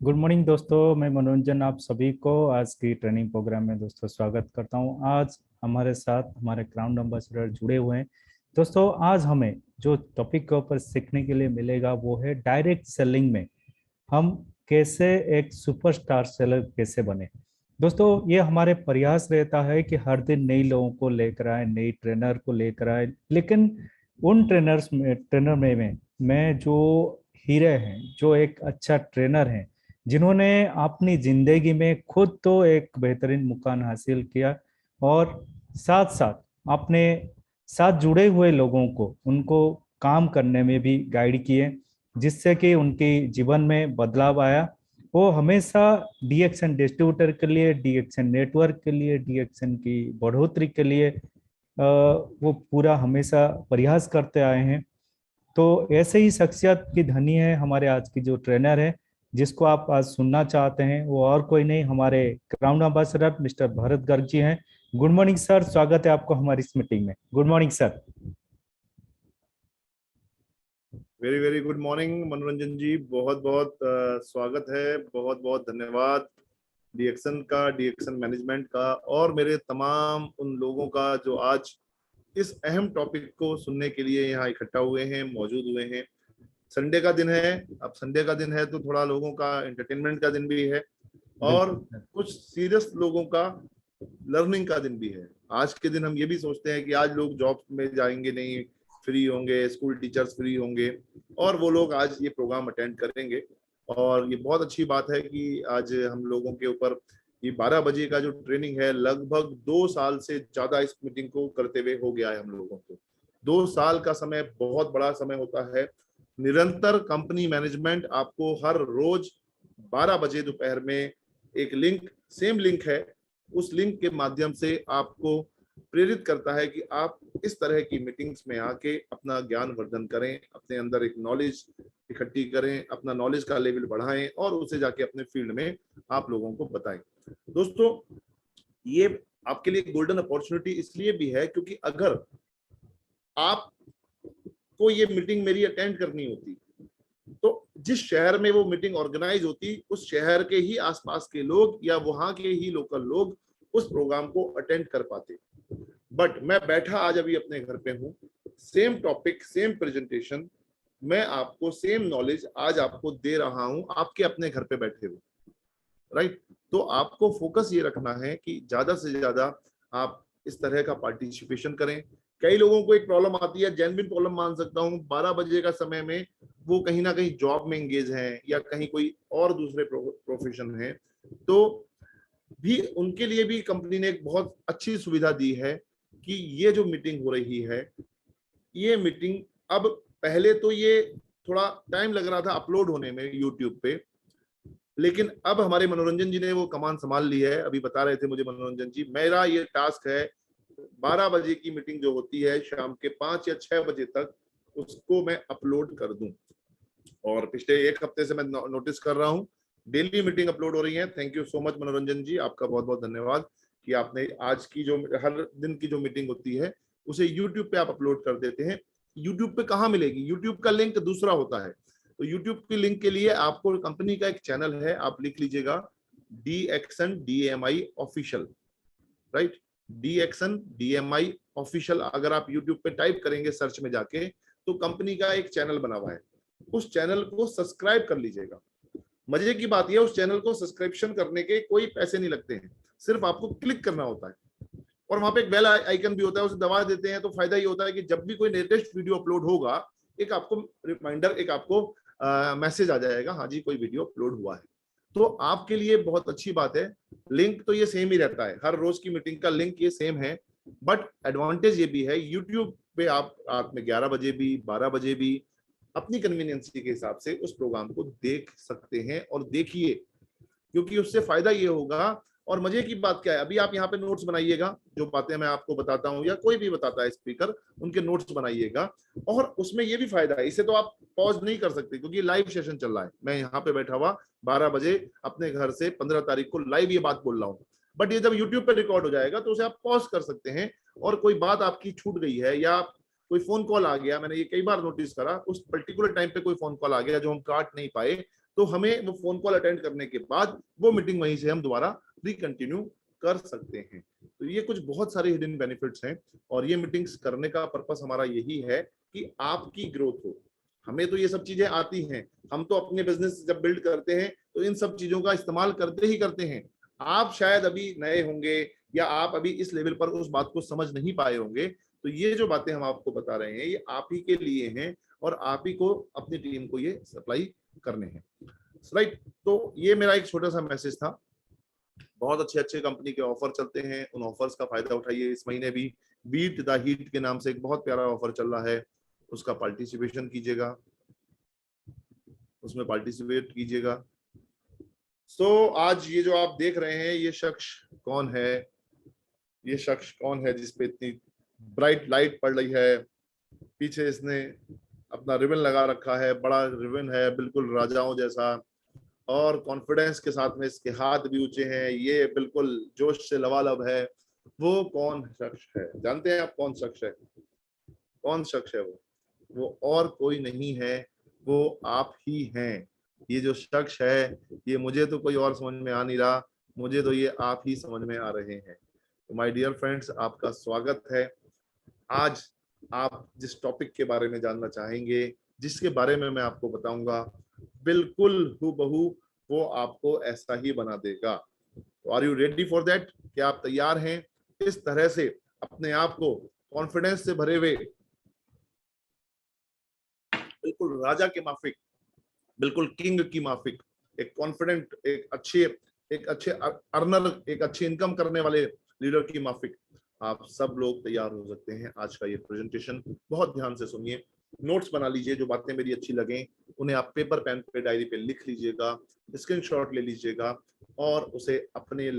Good morning दोस्तों, मैं मनोरंजन आप सभी को आज की ट्रेनिंग प्रोग्राम में दोस्तों स्वागत करता हूं। आज हमारे साथ हमारे क्राउन एम्बेसडर जुड़े हुए हैं। दोस्तों, आज हमें जो टॉपिक के ऊपर सीखने के लिए मिलेगा वो है डायरेक्ट सेलिंग में हम कैसे एक सुपरस्टार सेलर कैसे बने। दोस्तों, ये हमारे प्रयास रहता है कि हर दिन नई लोगों को लेकर आए, नई ट्रेनर को लेकर आए, लेकिन उन ट्रेनर में जो हीरे हैं, जो एक अच्छा ट्रेनर हैं, जिन्होंने अपनी जिंदगी में खुद तो एक बेहतरीन मुकाम हासिल किया और साथ साथ अपने साथ जुड़े हुए लोगों को उनको काम करने में भी गाइड किए, जिससे कि उनके जीवन में बदलाव आया। वो हमेशा डीएक्शन डिस्ट्रीब्यूटर के लिए, डीएक्शन नेटवर्क के लिए, डीएक्शन की बढ़ोतरी के लिए वो पूरा हमेशा प्रयास करते आए हैं। तो ऐसे ही शख्सियत की धनी है हमारे आज की जो ट्रेनर है, जिसको आप आज सुनना चाहते हैं। वो और कोई नहीं, हमारे ground ambassador mister Bharat Garg ji हैं। गुड मॉर्निंग सर, स्वागत है आपको हमारी इस मीटिंग में। Good morning sir. Very very good morning मनोरंजन जी, बहुत बहुत स्वागत है, बहुत बहुत धन्यवाद डीएक्शन का, डीएक्शन मैनेजमेंट का और मेरे तमाम उन लोगों का जो आज इस अहम टॉपिक को सुनने के लिए यहाँ इकट्ठा हुए हैं, मौजूद हुए हैं। संडे का दिन है, अब संडे का दिन है तो थोड़ा लोगों का एंटरटेनमेंट का दिन भी है और कुछ सीरियस लोगों का लर्निंग का दिन भी है। आज के दिन हम ये भी सोचते हैं कि आज लोग जॉब में जाएंगे नहीं, फ्री होंगे, स्कूल टीचर्स फ्री होंगे और वो लोग आज ये प्रोग्राम अटेंड करेंगे। और ये बहुत अच्छी बात है कि आज हम लोगों के ऊपर ये 12 बजे का जो ट्रेनिंग है, लगभग 2 साल से ज्यादा इस मीटिंग को करते हुए हो गया है हम लोगों को। 2 साल का समय बहुत बड़ा समय होता है। निरंतर कंपनी मैनेजमेंट आपको हर रोज 12 बजे दोपहर में एक लिंक, सेम लिंक है, उस लिंक के माध्यम से आपको प्रेरित करता है कि आप इस तरह की मीटिंग्स में आके अपना ज्ञान वर्धन करें, अपने अंदर एक नॉलेज इकट्ठी करें, अपना नॉलेज का लेवल बढ़ाएं और उसे जाके अपने फील्ड में आप लोगों को बताएं। दोस्तों, ये आपके लिए गोल्डन अपॉर्चुनिटी इसलिए भी है क्योंकि अगर आप को ये मीटिंग मेरी अटेंड करनी होती तो जिस शहर में वो मीटिंग ऑर्गेनाइज होती, उस शहर के ही आसपास के लोग या वहां के ही लोकल लोग उस प्रोग्राम को अटेंड कर पाते। बट मैं बैठा आज अभी अपने घर पे हूँ, सेम टॉपिक, सेम प्रेजेंटेशन, मैं आपको सेम नॉलेज आज आपको दे रहा हूँ, आपके अपने घर पे बैठे हुए, राइट। तो आपको फोकस ये रखना है कि ज्यादा से ज्यादा आप इस तरह का पार्टिसिपेशन करें। कई लोगों को एक प्रॉब्लम आती है, जेन्युइन प्रॉब्लम मान सकता हूँ, 12 बजे का समय में वो कहीं ना कहीं जॉब में एंगेज हैं या कहीं कोई और दूसरे प्रोफेशन है, तो भी उनके लिए भी कंपनी ने एक बहुत अच्छी सुविधा दी है कि ये जो मीटिंग हो रही है, ये मीटिंग अब, पहले तो ये थोड़ा टाइम लग रहा था अपलोड होने में यूट्यूब पे, लेकिन अब हमारे मनोरंजन जी ने वो कमान संभाल ली है। अभी बता रहे थे मुझे मनोरंजन जी, मेरा ये टास्क है 12 बजे की मीटिंग जो होती है शाम के 5 या 6 बजे तक, उसको मैं अपलोड कर दूं। और पिछले 1 हफ्ते से मैं नोटिस कर रहा हूं डेली मीटिंग अपलोड हो रही है। थैंक यू सो मच मनोरंजन जी, आपका बहुत बहुत धन्यवाद कि आपने आज की जो हर दिन की जो मीटिंग होती है उसे यूट्यूब पे आप अपलोड कर देते हैं। यूट्यूब पे कहाँ मिलेगी? यूट्यूब का लिंक दूसरा होता है। तो यूट्यूब की लिंक के लिए आपको कंपनी का एक चैनल है, आप लिख लीजिएगा डीएक्शन DMI ऑफिशियल, राइट, डीएक्शन DMI ऑफिशियल। अगर आप यूट्यूब पे टाइप करेंगे सर्च में जाके तो कंपनी का एक चैनल बना हुआ है, उस चैनल को सब्सक्राइब कर लीजिएगा। मजे की बात यह, उस चैनल को सब्सक्रिप्शन करने के कोई पैसे नहीं लगते हैं, सिर्फ आपको क्लिक करना होता है और वहां पे एक बेल आइकन भी होता है, उसे दबा देते हैं तो फायदा ये होता है कि जब भी कोई लेटेस्ट वीडियो अपलोड होगा एक आपको रिमाइंडर, एक आपको मैसेज आ जाएगा, हाँ जी कोई वीडियो अपलोड हुआ है। तो आपके लिए बहुत अच्छी बात है। लिंक तो ये सेम ही रहता है, हर रोज की मीटिंग का लिंक ये सेम है, बट एडवांटेज ये भी है यूट्यूब पे आप रात में 11 बजे भी 12 बजे भी अपनी कन्वीनियंसी के हिसाब से उस प्रोग्राम को देख सकते हैं। और देखिए, क्योंकि उससे फायदा ये होगा। और मजे की बात क्या है, अभी आप यहाँ पे नोट्स बनाइएगा, जो बातें मैं आपको बताता हूँ या कोई भी बताता है स्पीकर, उनके नोट्स बनाइएगा। और उसमें ये भी फायदा है, इसे तो आप पॉज नहीं कर सकते क्योंकि लाइव सेशन चल रहा है। मैं यहाँ पे बैठा हुआ 12 बजे अपने घर से 15 तारीख को लाइव ये बात बोल रहा हूँ, बट ये जब यूट्यूब पे रिकॉर्ड हो जाएगा तो उसे आप पॉज कर सकते हैं। और कोई बात आपकी छूट गई है या कोई फोन कॉल आ गया, मैंने ये कई बार नोटिस करा, उस पर्टिकुलर टाइम पे कोई फोन कॉल आ गया जो हम काट नहीं पाए, तो हमें वो फोन कॉल अटेंड करने के बाद वो मीटिंग वहीं से हम दोबारा रिकंटिन्यू कर सकते हैं। तो ये कुछ बहुत सारे हिडन बेनिफिट्स हैं। और ये मीटिंग्स करने का पर्पस हमारा यही है कि आपकी ग्रोथ हो। हमें तो ये सब चीजें आती हैं, हम तो अपने बिजनेस जब बिल्ड करते हैं तो इन सब चीजों का इस्तेमाल करते ही करते हैं। आप शायद अभी नए होंगे या आप अभी इस लेवल पर उस बात को समझ नहीं पाए होंगे, तो ये जो बातें हम आपको बता रहे हैं ये आप ही के लिए हैं और आप ही को अपनी टीम को ये सप्लाई करने हैं, राइट। तो ये मेरा एक छोटा सा मैसेज था। बहुत अच्छे अच्छे कंपनी के ऑफर चलते हैं, उन ऑफर्स का फायदा उठाइए। इस महीने भी बीट द हीट के नाम से एक बहुत प्यारा ऑफर चल रहा है, उसका पार्टिसिपेशन कीजिएगा, उसमें पार्टिसिपेट कीजिएगा। सो आज ये जो आप देख रहे हैं ये शख्स कौन है, ये शख्स कौन है जिसपे इतनी ब्राइट लाइट पड़ रही है। पीछे इसने अपना रिबन लगा रखा है, बड़ा रिबन है बिल्कुल राजाओं जैसा, और कॉन्फिडेंस के साथ में इसके हाथ भी ऊंचे हैं, ये बिल्कुल जोश से लबालब है। वो कौन शख्स है, जानते हैं आप कौन शख्स है? कौन शख्स है वो और कोई नहीं है, वो आप ही हैं। ये जो शख्स है ये मुझे तो कोई और समझ में आ नहीं रहा, मुझे तो ये आप ही समझ में आ रहे हैं। तो माय डियर फ्रेंड्स, आपका स्वागत है। आज आप जिस टॉपिक के बारे में जानना चाहेंगे, जिसके बारे में मैं आपको बताऊंगा, बिल्कुल हूबहू वो आपको ऐसा ही बना देगा। तो are you ready for that? क्या आप तैयार हैं इस तरह से अपने आप को कॉन्फिडेंस से भरे हुए, बिल्कुल राजा के माफिक, बिल्कुल किंग की माफिक, एक कॉन्फिडेंट, एक अच्छे अर्नर, एक अच्छी इनकम करने वाले लीडर की माफिक आप सब लोग तैयार हो सकते हैं। आज का ये प्रेजेंटेशन बहुत ध्यान से सुनिए, नोट्स बना लीजिए, जो बातें मेरी अच्छी लगें उन्हें आप पेपर पेन पे डायरी पे लिख लीजिएगा, स्क्रीनशॉट ले लीजिएगा और उसे अपनी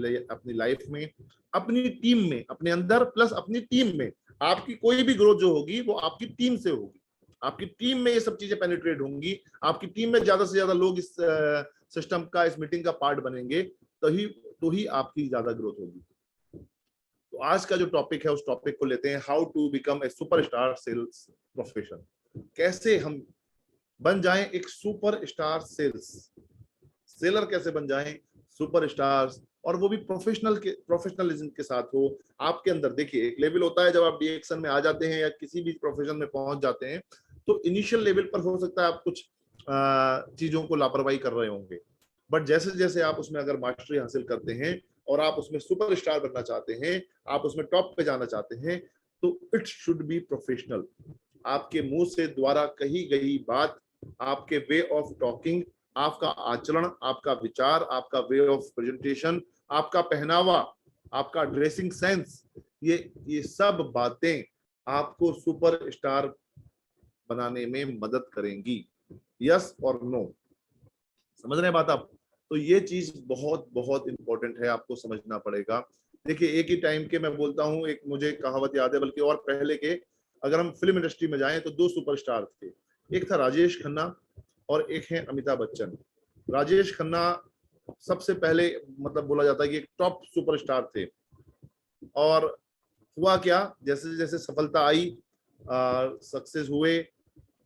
लाइफ में, अपनी टीम में, अपने अंदर प्लस अपनी टीम में, आपकी कोई भी ग्रोथ जो होगी वो आपकी टीम से होगी। आपकी टीम में ये सब चीजें पेनिट्रेट होंगी, आपकी टीम में ज्यादा से ज्यादा लोग इस सिस्टम का, इस मीटिंग का पार्ट बनेंगे, तो ही आपकी ज्यादा ग्रोथ होगी। तो आज का जो टॉपिक है उस टॉपिक को लेते हैं, how to become a superstar sales profession. कैसे हम बन जाएं एक सुपरस्टार सेलर, कैसे बन जाएं सुपरस्टार्स, और वो भी प्रोफेशनलिज्म के साथ हो आपके अंदर। देखिए, एक लेवल होता है जब आप डीएक्शन में आ जाते हैं या किसी भी प्रोफेशन में पहुंच जाते हैं, तो इनिशियल लेवल पर हो सकता है आप कुछ चीजों को लापरवाही कर रहे होंगे, बट जैसे जैसे आप उसमें अगर मास्टरी हासिल करते हैं और आप उसमें सुपरस्टार बनना चाहते हैं, आप उसमें टॉप पे जाना चाहते हैं, तो इट शुड बी प्रोफेशनल। आपके मुंह से द्वारा कही गई बात, आपके वे ऑफ टॉकिंग, आपका आचरण, आपका विचार, आपका वे ऑफ प्रेजेंटेशन, आपका पहनावा, आपका ड्रेसिंग सेंस, ये सब बातें आपको सुपरस्टार बनाने में मदद करेंगी। यस और नो? समझ रहे हैं बात आप? तो ये चीज बहुत बहुत इंपॉर्टेंट है, आपको समझना पड़ेगा। देखिए, एक ही टाइम के मैं बोलता हूँ, एक मुझे कहावत याद है, बल्कि और पहले के, अगर हम फिल्म इंडस्ट्री में जाएं तो दो सुपरस्टार थे, एक था राजेश खन्ना और एक है अमिताभ बच्चन। राजेश खन्ना सबसे पहले, मतलब बोला जाता है कि एक टॉप सुपरस्टार थे। और हुआ क्या, जैसे जैसे सफलता आई, सक्सेस हुए,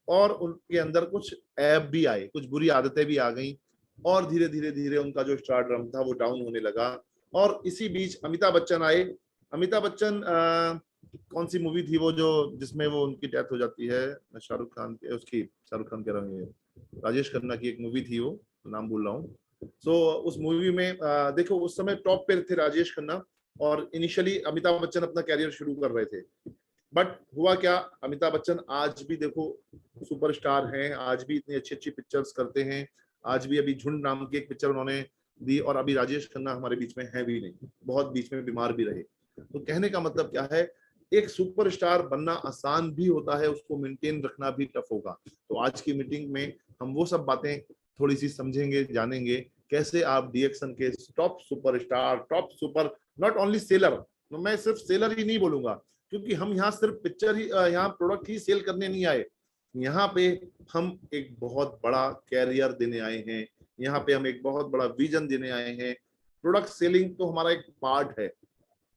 और उनके अंदर कुछ ऐब भी आए, कुछ बुरी आदतें भी आ गई, और धीरे धीरे धीरे उनका जो स्टारडम था वो डाउन होने लगा। और इसी बीच अमिताभ बच्चन आए। अमिताभ बच्चन कौन सी मूवी थी वो जो जिसमें वो उनकी डेथ हो जाती है, शाहरुख खान कह रहा हूँ, राजेश खन्ना की एक मूवी थी, वो नाम भूल रहा हूँ। सो उस मूवी में देखो, उस समय टॉप पे थे राजेश खन्ना, और इनिशियली अमिताभ बच्चन अपना कैरियर शुरू कर रहे थे। बट हुआ क्या, अमिताभ बच्चन आज भी देखो सुपरस्टार हैं, आज भी इतनी अच्छी अच्छी पिक्चर्स करते हैं। आज भी अभी झुंड नाम की एक पिक्चर उन्होंने दी, और अभी राजेश खन्ना हमारे बीच में है भी नहीं, बहुत बीच में बीमार भी रहे। तो कहने का मतलब क्या है, एक सुपरस्टार बनना आसान भी होता है, उसको मेंटेन रखना भी टफ होगा। तो आज की मीटिंग में हम वो सब बातें थोड़ी सी समझेंगे, जानेंगे कैसे आप डीएक्सन के top superstar, top super, not only seller, मैं सिर्फ सेलर ही नहीं बोलूंगा, क्योंकि हम यहाँ सिर्फ पिक्चर ही, यहाँ प्रोडक्ट ही सेल करने नहीं आए। यहाँ पे हम एक बहुत बड़ा कैरियर देने आए हैं, यहाँ पे हम एक बहुत बड़ा विजन देने आए हैं। प्रोडक्ट सेलिंग तो हमारा एक पार्ट है,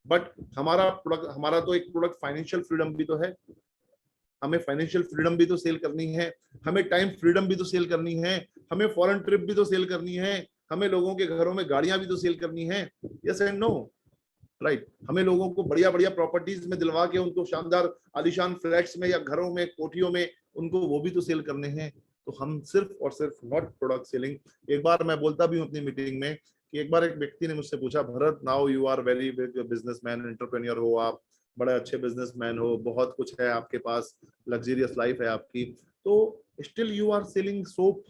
बट हमारा तो एक प्रोडक्ट फाइनेंशियल फ्रीडम भी तो है। हमें फाइनेंशियल फ्रीडम भी तो सेल करनी है, हमें टाइम फ्रीडम भी तो सेल करनी है, हमें फॉरेन ट्रिप भी तो सेल करनी है, हमें लोगों के घरों में गाड़ियां भी तो सेल करनी है। Yes and no, right. हमें लोगों को बढ़िया बढ़िया प्रॉपर्टीज में दिलवा के उनको शानदार आलीशान फ्लैट्स में या घरों में, कोठियों में, उनको वो भी तो सेल करने हैं। तो हम सिर्फ और सिर्फ नॉट प्रोडक्ट सेलिंग। एक बार मैं बोलता भी हूँ अपनी मीटिंग में कि एक बार एक व्यक्ति ने मुझसे पूछा, Bharat now you are very big businessman, entrepreneur हो आप, बड़े अच्छे बिजनेसमैन हो, बहुत कुछ है आपके पास, लग्जरियस लाइफ है आपकी, तो still you are selling soap,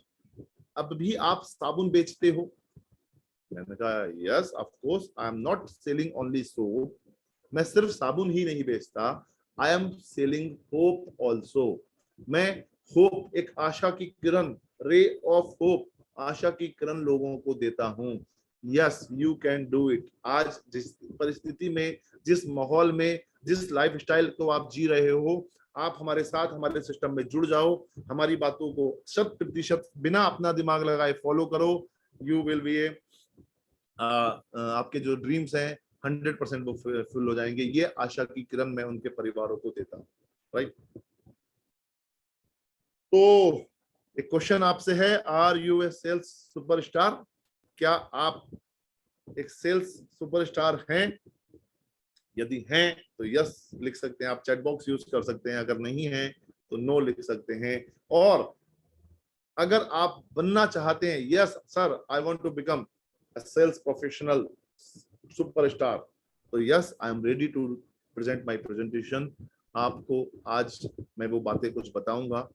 अब भी आप साबुन बेचते हो? मैंने कहा yes of course, I am not selling only soap, मैं सिर्फ साबुन ही नहीं बेचता, I am selling hope also. मैं होप, एक आशा की किरण, रे ऑफ होप, आशा की किरण लोगों को देता हूं। Yes you can do it. आज जिस परिस्थिति में, जिस माहौल में, जिस लाइफस्टाइल को आप जी रहे हो, आप हमारे साथ हमारे सिस्टम में जुड़ जाओ, हमारी बातों को 100% बिना अपना दिमाग लगाए फॉलो करो, यू विल बी ए, आपके जो ड्रीम्स हैं 100% वो फुल हो जाएंगे। ये आशा की किरण मैं उनके परिवारों को देता हूँ, राइट। तो एक क्वेश्चन आपसे है, are you a sales superstar? क्या आप एक सेल्स सुपरस्टार हैं? यदि हैं तो यस लिख सकते हैं, आप चैट बॉक्स यूज कर सकते हैं, अगर नहीं है तो नो लिख सकते हैं। और अगर आप बनना चाहते हैं, yes sir I want to become a sales professional superstar, तो yes I am ready to present my presentation. आपको आज मैं वो बातें कुछ बताऊंगा,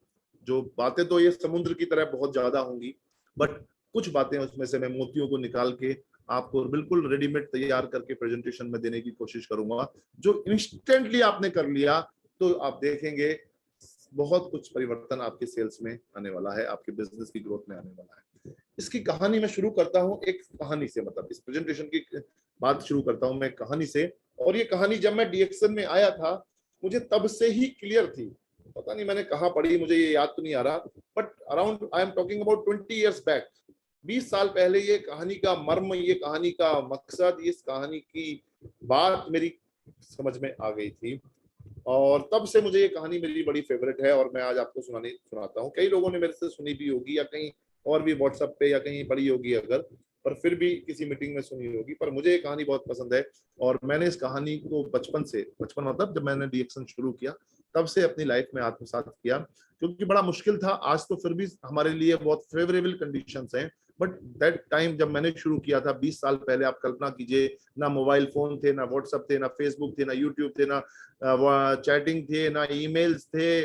जो बातें तो ये समुद्र की तरह बहुत ज्यादा होंगी, बट कुछ बातें उसमें से मैं मोतियों को निकाल के आपको बिल्कुल रेडीमेड तैयार करके प्रेजेंटेशन में देने की कोशिश करूंगा, जो इंस्टेंटली आपने कर लिया तो आप देखेंगे बहुत कुछ परिवर्तन आपके सेल्स में आने वाला है, आपके बिजनेस की ग्रोथ में आने वाला है। इसकी कहानी मैं शुरू करता हूं एक कहानी से, मतलब इस प्रेजेंटेशन की बात शुरू करता हूं मैं कहानी से। और ये कहानी जब मैं डीएक्सन में आया था, मुझे तब से ही क्लियर थी, पता नहीं मैंने कहाँ पढ़ी, मुझे ये याद तो नहीं आ रहा, but around I am talking about 20 years back, 20 साल पहले ये कहानी का मर्म, ये कहानी का मकसद, इस कहानी की बात मेरी समझ में आ गई थी। और तब से मुझे ये कहानी मेरी बड़ी फेवरेट है, और मैं आज आपको सुनाता हूँ। कई लोगों ने मेरे से सुनी भी होगी, या कहीं और भी व्हाट्सएप पे या कहीं पढ़ी होगी अगर, पर फिर भी किसी मीटिंग में सुनी होगी, पर मुझे ये कहानी बहुत पसंद है। और मैंने इस कहानी को बचपन मतलब जब मैंने डीएक्सन शुरू किया तब से अपनी लाइफ में आत्मसात किया, क्योंकि बड़ा मुश्किल था। आज तो फिर भी हमारे लिए बहुत फेवरेबल कंडीशंस हैं, बट दैट टाइम जब मैंने शुरू किया था 20 साल पहले, आप कल्पना कीजिए, ना मोबाइल फोन थे, ना व्हाट्सएप थे, ना फेसबुक थे, ना यूट्यूब थे, ना चैटिंग थे, ना ईमेल्स थे,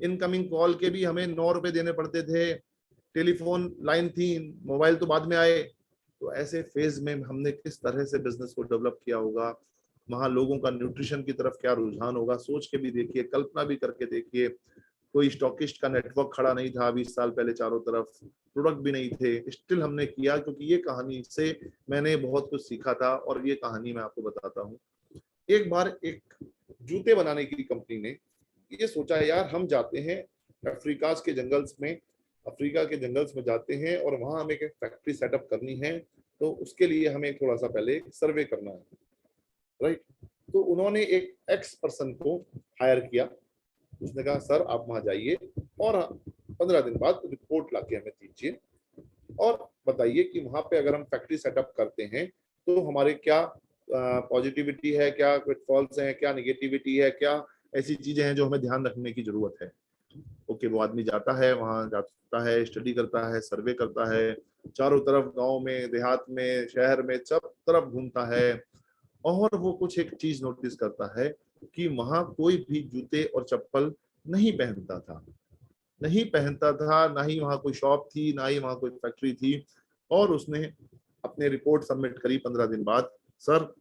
इनकमिंग कॉल के भी हमें 9 रुपए देने पड़ते थे, टेलीफोन लाइन थी, मोबाइल तो बाद में आए। तो ऐसे फेज में हमने किस तरह से बिजनेस को डेवलप किया होगा, वहां लोगों का न्यूट्रिशन की तरफ क्या रुझान होगा, सोच के भी देखिए, कल्पना भी करके देखिए। कोई स्टॉकिस्ट का नेटवर्क खड़ा नहीं था 20 साल पहले, चारों तरफ प्रोडक्ट भी नहीं थे, स्टिल हमने किया, क्योंकि ये कहानी से मैंने बहुत कुछ सीखा था, और ये कहानी मैं आपको बताता हूँ। एक बार एक जूते बनाने की कंपनी ने ये सोचा, यार हम जाते हैं अफ्रीका के जंगल्स में जाते हैं, और वहां हमें एक फैक्ट्री सेटअप करनी है, तो उसके लिए हमें थोड़ा सा पहले सर्वे करना है, राइट। तो उन्होंने एक एक्स पर्सन को हायर किया, उसने कहा सर आप वहां जाइए और 15 दिन बाद रिपोर्ट लाके हमें दीजिए, और बताइए कि वहां पे अगर हम फैक्ट्री सेटअप करते हैं तो हमारे क्या पॉजिटिविटी है, क्या फॉल्स हैं, क्या निगेटिविटी है, क्या ऐसी चीजें हैं जो हमें ध्यान रखने की जरूरत है। ओके, वो आदमी जाता है, वहां जाता है, स्टडी करता है, सर्वे करता है, चारों तरफ गांव में, देहात में, शहर में, सब तरफ घूमता है, और वो कुछ एक चीज नोटिस करता है कि वहां कोई भी जूते और चप्पल नहीं पहनता था। नहीं पहनता था, ना ही वहां कोई शॉप थी, ना ही वहां कोई फैक्ट्री थी। और उसने अपने रिपोर्ट सबमिट करी 15 दिन बाद, सर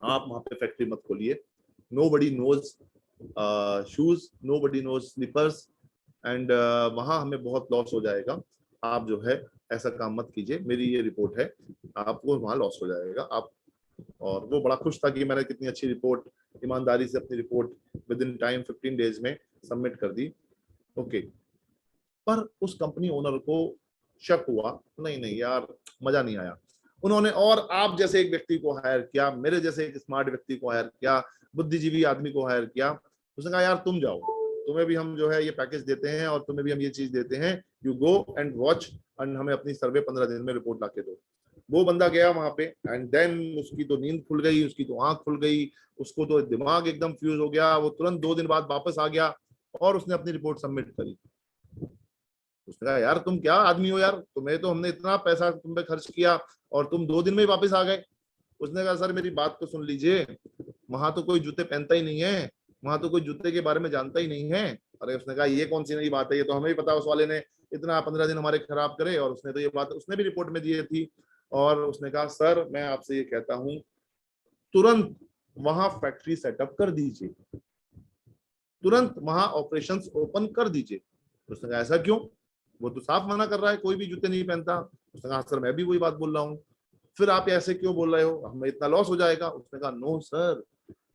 आप वहां पे फैक्ट्री मत खोलिए, nobody knows shoes, nobody knows slippers, and वहां हमें बहुत लॉस हो जाएगा, आप जो है ऐसा काम मत कीजिए, मेरी ये रिपोर्ट है, आपको वहां लॉस हो जाएगा आप। और वो बड़ा खुश था कि मैंने कितनी अच्छी रिपोर्ट, ईमानदारी से अपनी report with in time 15 days में सबमिट कर दी। ओके, पर उस कंपनी ओनर को शक हुआ, नहीं नहीं यार मजा नहीं आया। उन्होंने और आप जैसे एक व्यक्ति को हायर किया, मेरे जैसे एक स्मार्ट व्यक्ति को हायर किया, बुद्धिजीवी आदमी को हायर किया। उसने कहा यार तुम जाओ, तुम्हें भी हम जो है ये पैकेज देते हैं और तुम्हें भी हम ये चीज देते हैं, you go and watch and हमें अपनी सर्वे 15 दिन में रिपोर्ट ला के दो। वो बंदा गया वहां पे एंड देन उसकी तो नींद खुल गई, उसकी तो आंख खुल गई, उसको तो दिमाग एकदम फ्यूज हो गया। वो तुरंत 2 दिन बाद वापस आ गया और उसने अपनी रिपोर्ट सबमिट करी। उसने कहा यार तुम क्या आदमी हो यार, तुम्हें तो हमने इतना पैसा तुम पे खर्च किया और तुम 2 दिन में ही वापस आ गए। उसने कहा सर मेरी बात तो सुन लीजिए, वहां तो कोई जूते पहनता ही नहीं है, वहां तो कोई जूते के बारे में जानता ही नहीं है। अरे उसने कहा ये कौन सी नई बात है, ये तो हमें ही पता, उस वाले ने इतना 15 दिन हमारे खराब करे और उसने तो ये बात उसने भी रिपोर्ट में दी थी। और उसने कहा सर मैं आपसे ये कहता हूं, तुरंत वहां फैक्ट्री सेटअप कर दीजिए, तुरंत वहां ऑपरेशंस ओपन कर दीजिए। उसने कहा ऐसा क्यों, वो तो साफ मना कर रहा है, कोई भी जूते नहीं पहनता। उसने कहा सर मैं भी वही बात बोल रहा हूँ, फिर आप ऐसे क्यों बोल रहे हो, हमें इतना लॉस हो जाएगा। उसने कहा no sir,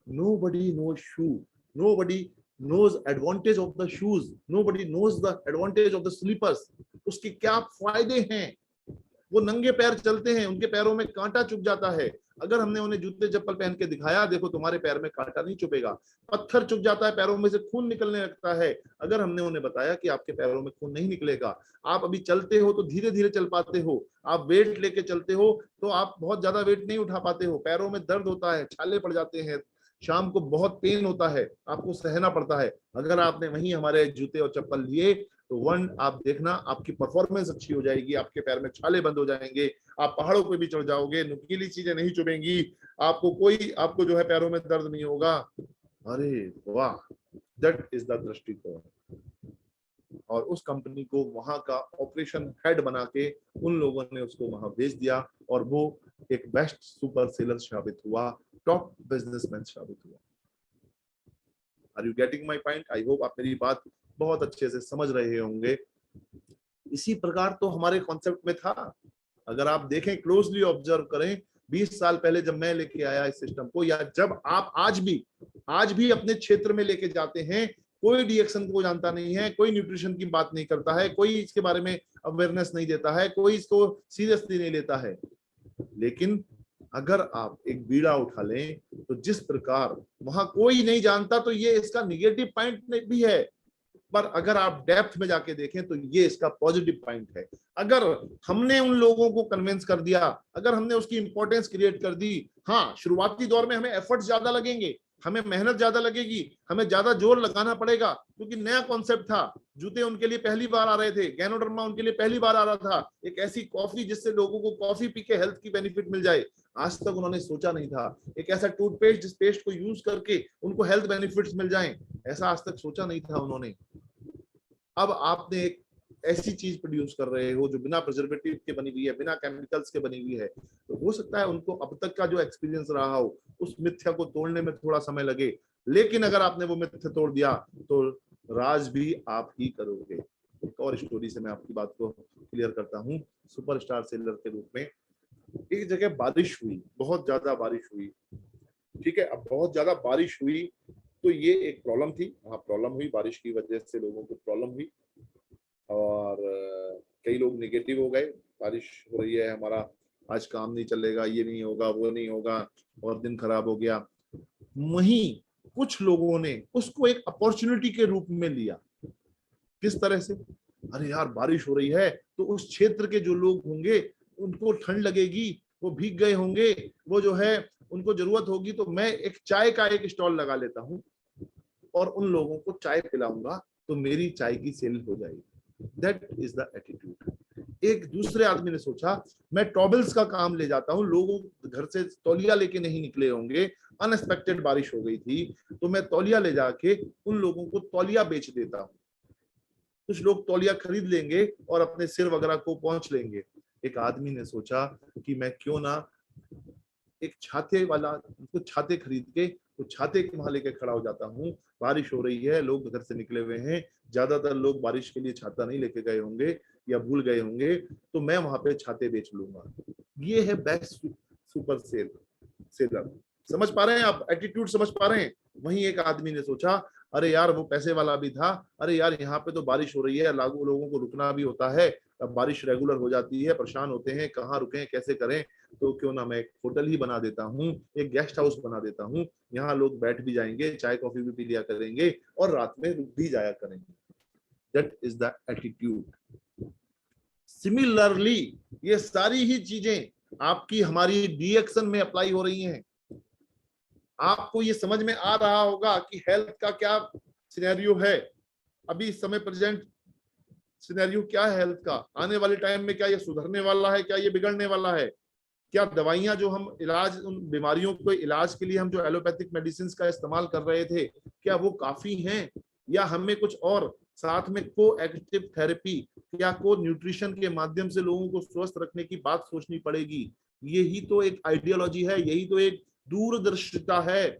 nobody knows shoe, nobody knows advantage of the shoes, nobody knows the advantage of the slippers। उसके क्या फायदे हैं, वो नंगे पैर चलते हैं, उनके पैरों में कांटा चुभ जाता है। अगर हमने उन्हें जूते चप्पल पहन के दिखाया, देखो तुम्हारे पैर में कांटा नहीं चुभेगा, पत्थर चुभ जाता है, पैरों में से खून निकलने लगता है। अगर हमने उन्हें बताया कि आपके पैरों में खून नहीं निकलेगा, आप अभी चलते हो तो धीरे धीरे चल पाते हो, आप वेट लेके चलते हो तो आप बहुत ज्यादा वेट नहीं उठा पाते हो, पैरों में दर्द होता है, छाले पड़ जाते हैं, शाम को बहुत पेन होता है, आपको सहना पड़ता है। अगर आपने वहीं हमारे जूते और चप्पल लिए तो वन आप देखना आपकी परफॉर्मेंस अच्छी हो जाएगी, आपके पैर में छाले बंद हो जाएंगे, आप पहाड़ों पे भी चढ़ जाओगे, नुकीली चीजें नहीं चुभेंगी, आपको जो है पैरों में दर्द नहीं होगा। अरे वाह, दैट इज द दृष्टिकोण। और उस कंपनी को वहां का ऑपरेशन हेड बना के उन लोगों ने उसको वहां भेज दिया और वो एक बेस्ट सुपर सेलर साबित हुआ, टॉप बिजनेसमैन साबित हुआ। Are you getting my point? I hope आप मेरी बात बहुत अच्छे से समझ रहे होंगे। इसी प्रकार तो हमारे कॉन्सेप्ट में था। अगर आप देखें, क्लोजली ऑब्जर्व करें, 20 साल पहले जब मैं लेके आया इस सिस्टम को, या जब आप आज भी अपने क्षेत्र में लेके जाते हैं, कोई डीएक्शन को जानता नहीं है, कोई न्यूट्रिशन की बात नहीं करता है, कोई इसके बारे में अवेयरनेस नहीं देता है, कोई इसको सीरियसली नहीं लेता है। लेकिन अगर आप एक बीड़ा उठा लें तो जिस प्रकार वहां कोई नहीं जानता, तो ये इसका निगेटिव पॉइंट भी है, पर अगर आप डेप्थ में जाके देखें तो ये इसका पॉजिटिव पॉइंट है। अगर हमने उन लोगों को कन्विंस कर दिया, अगर हमने उसकी इंपॉर्टेंस क्रिएट कर दी, हाँ शुरुआती दौर में हमें एफर्ट्स ज्यादा लगेंगे, हमें मेहनत ज्यादा लगेगी, हमें ज्यादा जोर लगाना पड़ेगा, क्योंकि नया कॉन्सेप्ट था। जूते उनके लिए पहली बार आ रहे थे, गैनोडर्मा उनके लिए पहली बार आ रहा था, एक ऐसी कॉफी जिससे लोगों को कॉफी पी के हेल्थ की बेनिफिट मिल जाए, आज तक उन्होंने सोचा नहीं था। एक ऐसा टूथपेस्ट जिस पेस्ट को यूज करके उनको हेल्थ बेनिफिट्स मिल जाएं, ऐसा आज तक सोचा नहीं था उन्होंने। अब आपने एक ऐसी चीज प्रोड्यूस कर रहे हो जो बिना प्रिजर्वेटिव के बनी हुई है, बिना केमिकल्स के बनी हुई है, तो हो सकता है उनको अब तक का जो एक्सपीरियंस रहा हो उस मिथ्या को तोड़ने में थोड़ा समय लगे, लेकिन अगर आपने वो मिथ्या तोड़ दिया तो राज भी आप ही करोगे। एक और स्टोरी से मैं आपकी बात को क्लियर करता हूँ। सुपरस्टार सेलर के रूप में एक जगह बारिश हुई, बहुत ज्यादा बारिश हुई, ठीक है। अब बहुत ज्यादा बारिश हुई तो ये एक प्रॉब्लम थी, वहाँ प्रॉब्लम हुई, बारिश की वजह से लोगों को प्रॉब्लम हुई और कई लोग नेगेटिव हो गए, बारिश हो रही है, हमारा आज काम नहीं चलेगा, ये नहीं होगा, वो नहीं होगा, और दिन खराब हो गया। वहीं कुछ लोगों ने उसको एक अपॉर्चुनिटी के रूप में लिया। किस तरह से? अरे यार बारिश हो रही है तो उस क्षेत्र के जो लोग होंगे उनको ठंड लगेगी, वो भीग गए होंगे, वो जो है उनको जरूरत होगी, तो मैं एक चाय का एक स्टॉल लगा लेता हूँ और उन लोगों को चाय पिलाऊंगा तो मेरी चाय की सेल हो जाएगी। That is the attitude. एक दूसरे आदमी ने सोचा मैं टॉबल्स का काम ले जाता हूँ, लोगों घर से तौलिया लेके नहीं निकले होंगे, अनएक्सपेक्टेड बारिश हो गई थी, तो मैं तौलिया ले जाके उन लोगों को तौलिया बेच देता हूँ। कुछ लोग तौलिया खरीद लेंगे और अपने सिर वगैरह को पोंछ लेंगे। एक आदमी ने सोचा कि मैं क्यों ना एक छाते वाला, उसको छाते खरीद के तो छाते वहां लेके खड़ा हो जाता हूँ। बारिश हो रही है, लोग घर से निकले हुए हैं, ज्यादातर लोग बारिश के लिए छाता नहीं लेके गए होंगे या भूल गए होंगे, तो मैं वहां पे छाते बेच लूंगा। ये है बेस्ट सुपर सेलर। समझ पा रहे हैं आप? एटीट्यूड समझ पा रहे हैं? वहीं एक आदमी ने सोचा, अरे यार वो पैसे वाला भी था, अरे यार यहाँ पे तो बारिश हो रही है, लागू लोगों को रुकना भी होता है, अब बारिश रेगुलर हो जाती है, परेशान होते हैं, कहाँ रुकें कैसे करें, तो क्यों ना मैं एक होटल ही बना देता हूँ, एक गेस्ट हाउस बना देता हूँ, यहाँ लोग बैठ भी जाएंगे, चाय कॉफी भी पी लिया करेंगे और रात में रुक भी जाया करेंगे। That is the attitude. Similarly ये सारी ही चीजें आपकी हमारी डीएक्शन में अप्लाई हो रही हैं। आपको ये समझ में आ रहा होगा कि हेल्थ का क्या सिनेरियो है, अभी समय प्रेजेंट सिनेरियो क्या है हेल्थ का, आने वाले टाइम में क्या ये सुधरने वाला है, क्या ये बिगड़ने वाला है, क्या दवाइयां जो हम इलाज, उन बीमारियों को इलाज के लिए हम जो एलोपैथिक मेडिसिन का इस्तेमाल कर रहे थे, क्या वो काफी हैं, या हमें कुछ और साथ में को एक्टिव थेरेपी या को न्यूट्रिशन के माध्यम से लोगों को स्वस्थ रखने की बात सोचनी पड़ेगी। यही तो एक आइडियोलॉजी है, यही तो एक दूरदर्शिता है।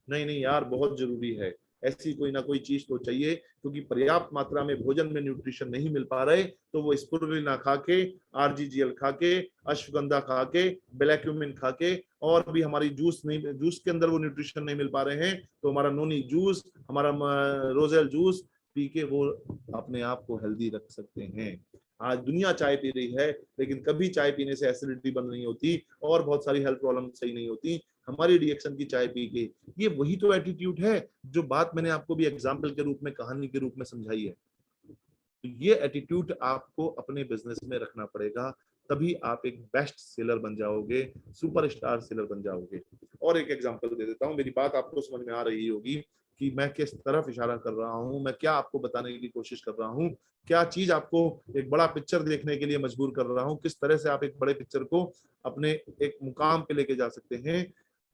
नहीं नहीं यार, बहुत जरूरी है, ऐसी कोई ना कोई चीज तो चाहिए, क्योंकि पर्याप्त मात्रा में भोजन में न्यूट्रिशन नहीं मिल पा रहे, तो वो स्पिरुलिना खा के, आरजीजीएल खा के, अश्वगंधा खा के, ब्लैक क्यूमिन खा के, और भी हमारी जूस नहीं, जूस के अंदर वो न्यूट्रिशन नहीं मिल पा रहे हैं, तो हमारा नोनी जूस, हमारा रोजेल जूस पी के वो अपने आप को हेल्दी रख सकते हैं। आज दुनिया चाय पी रही है, लेकिन कभी चाय पीने से एसिडिटी बंद नहीं होती और बहुत सारी हेल्थ प्रॉब्लम सही नहीं होती। हमारी रिएक्शन की चाय पी के, ये वही तो एटीट्यूड है जो बात मैंने आपको भी एग्जाम्पल के रूप में, कहानी के रूप में समझाई है। तो ये एटीट्यूड आपको अपने बिजनेस में रखना पड़ेगा, तभी आप एक बेस्ट सेलर बन जाओगे, सुपरस्टार सेलर बन जाओगे। और एक एग्जांपल दे देता हूँ, मेरी बात आपको समझ में आ रही होगी कि मैं किस तरफ इशारा कर रहा हूँ, मैं क्या आपको बताने की कोशिश कर रहा हूँ, क्या चीज आपको एक बड़ा पिक्चर देखने के लिए मजबूर कर रहा हूँ, किस तरह से आप एक बड़े पिक्चर को अपने एक मुकाम पे लेके जा सकते हैं।